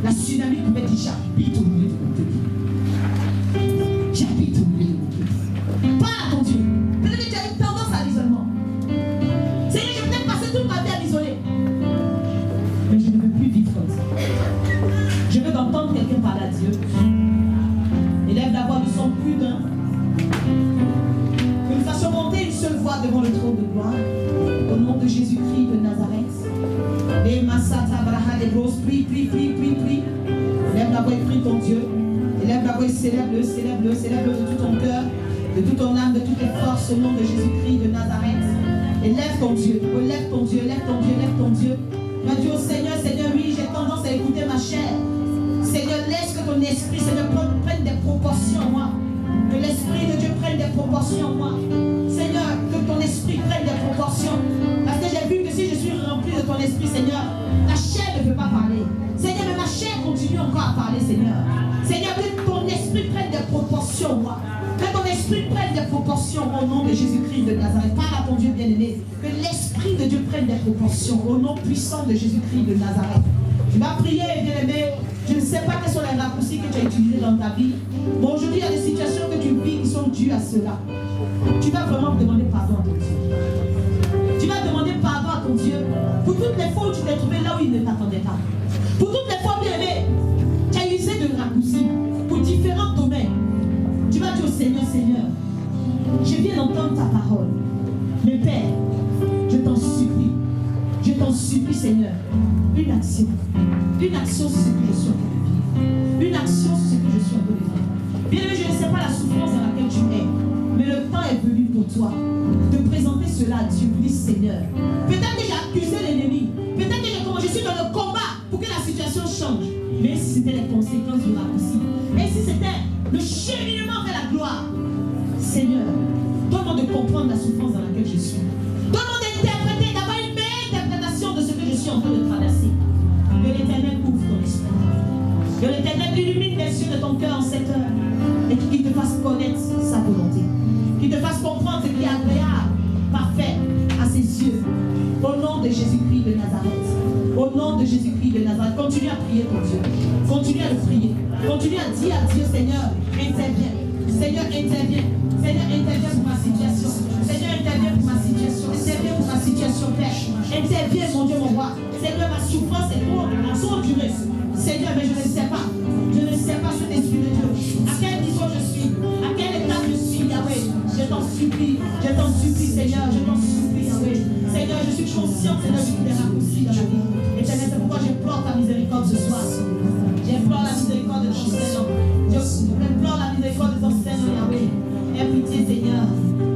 La tsunami pouvait dire j'habite au milieu de mon pays. J'habite au milieu de mon pays. Parle à ton Dieu. Peut-être que tu as une tendance à l'isolement. Seigneur, je vais peut-être passer toute ma vie à m'isoler. Mais je ne veux plus vivre comme ça. Je veux entendre quelqu'un parler à Dieu. Élève la voix du son plus d'un. Que nous fassions monter une seule voix devant le trône de gloire. Au nom de Jésus-Christ de Nazareth. Et Masata Braha des grosses, prie. Élève la voix et prie ton Dieu. Élève la voix et célèbre-le de tout ton cœur, de toute ton âme, de toutes tes forces, au nom de Jésus-Christ de Nazareth. Élève ton Dieu, élève ton Dieu, élève ton Dieu, élève ton Dieu. Tu as dit au Seigneur, oui, j'ai tendance à écouter ma chair. Seigneur, laisse que ton esprit, Seigneur, prenne des proportions en moi. Que l'esprit de Dieu prenne des proportions en moi. Seigneur, que ton esprit prenne des proportions. Parce que j'ai vu que si je suis rempli de ton esprit, Seigneur, la chair ne veut pas parler. Seigneur, mais ma chair continue encore à parler, Seigneur. Seigneur, que ton esprit prenne des proportions en moi. Que ton esprit prenne des proportions au nom de Jésus-Christ de Nazareth. Parle à ton Dieu bien-aimé. Que l'esprit de Dieu prenne des proportions au nom puissant de Jésus-Christ de Nazareth. Tu vas prier, bien-aimé. Je ne sais pas quels sont les raccourcis que tu as utilisés dans ta vie. Mais aujourd'hui, il y a des situations que tu vis qui sont dues à cela. Tu vas vraiment demander pardon à ton Dieu. Tu vas demander pardon à ton Dieu pour toutes les fois où tu t'es trouvé là où il ne t'attendait pas. Pour toutes les fois, bien aimé, tu as usé de raccourcis pour différents domaines. Tu vas dire au Seigneur, Seigneur, je viens d'entendre ta parole. Mais Père, je t'en supplie, Seigneur, une action sur ce que je suis en train de vivre. Une action sur ce que je suis en train de vivre. Bien aimé, je ne sais pas la souffrance dans laquelle tu es, mais le temps est venu pour toi de présenter cela à Dieu. Dis Seigneur, peut-être que j'ai accusé l'ennemi, peut-être que je suis dans le combat pour que la situation change. Mais si c'était les conséquences du raccourci, et si c'était le cheminement vers la gloire, Seigneur, donne-moi de comprendre la souffrance dans laquelle je suis. Donne-moi d'interpréter, d'avoir une meilleure interprétation de ce que je suis en train de traverser. Que l'Éternel ouvre ton esprit. Que l'Éternel illumine les yeux de ton cœur en cette heure et qu'il te fasse connaître sa volonté. Qu'il te fasse comprendre ce qui est agréable, parfait à ses yeux. Au nom de Jésus-Christ de Nazareth. Au nom de Jésus-Christ de Nazareth. Continue à prier ton Dieu. Continue à le prier. Continue à dire à Dieu, Seigneur, interviens. Seigneur, interviens. Seigneur, interviens pour ma situation. Seigneur, interviens pour ma situation. Interviens pour ma situation, Père. Interviens, mon Dieu, mon roi. Seigneur, ma souffrance est trop durée. Seigneur, mais je ne sais pas. Je ne sais pas cet esprit de Dieu. À quel niveau je suis? À quelle étape je suis, Yahweh? Je t'en supplie, Seigneur. Je t'en supplie, Yahweh. Seigneur, je suis consciente, Seigneur, de tous les raccourcis dans la vie. Éternel, c'est pourquoi j'implore ta miséricorde ce soir. J'implore la miséricorde de ton Seigneur. J'implore la miséricorde de ton Seigneur, Yahweh. Aie pitié, Seigneur.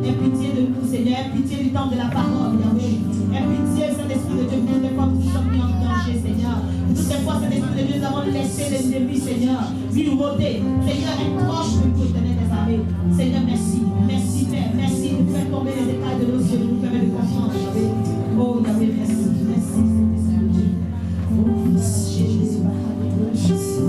Aie pitié de nous, Seigneur. Aie pitié du temps de la parole, Yahweh. Aie pitié, Saint-Esprit de Dieu, pour toutes les fois que nous sommes mis en danger, Seigneur. Toutes les fois, Saint-Esprit de Dieu, nous avons laissé l'ennemi, Seigneur, lui rôder. Seigneur, approche de nous, Éternel des armées. Seigneur, merci. Merci, Père. Merci de faire tomber les écailles de nos yeux, de nous permettre de comprendre, Yahweh. Oh, Yahweh, merci. Merci, Saint-Esprit de Dieu. Oh, Jésus,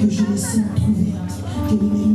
que je laisse entrouvertes, que l'ennemi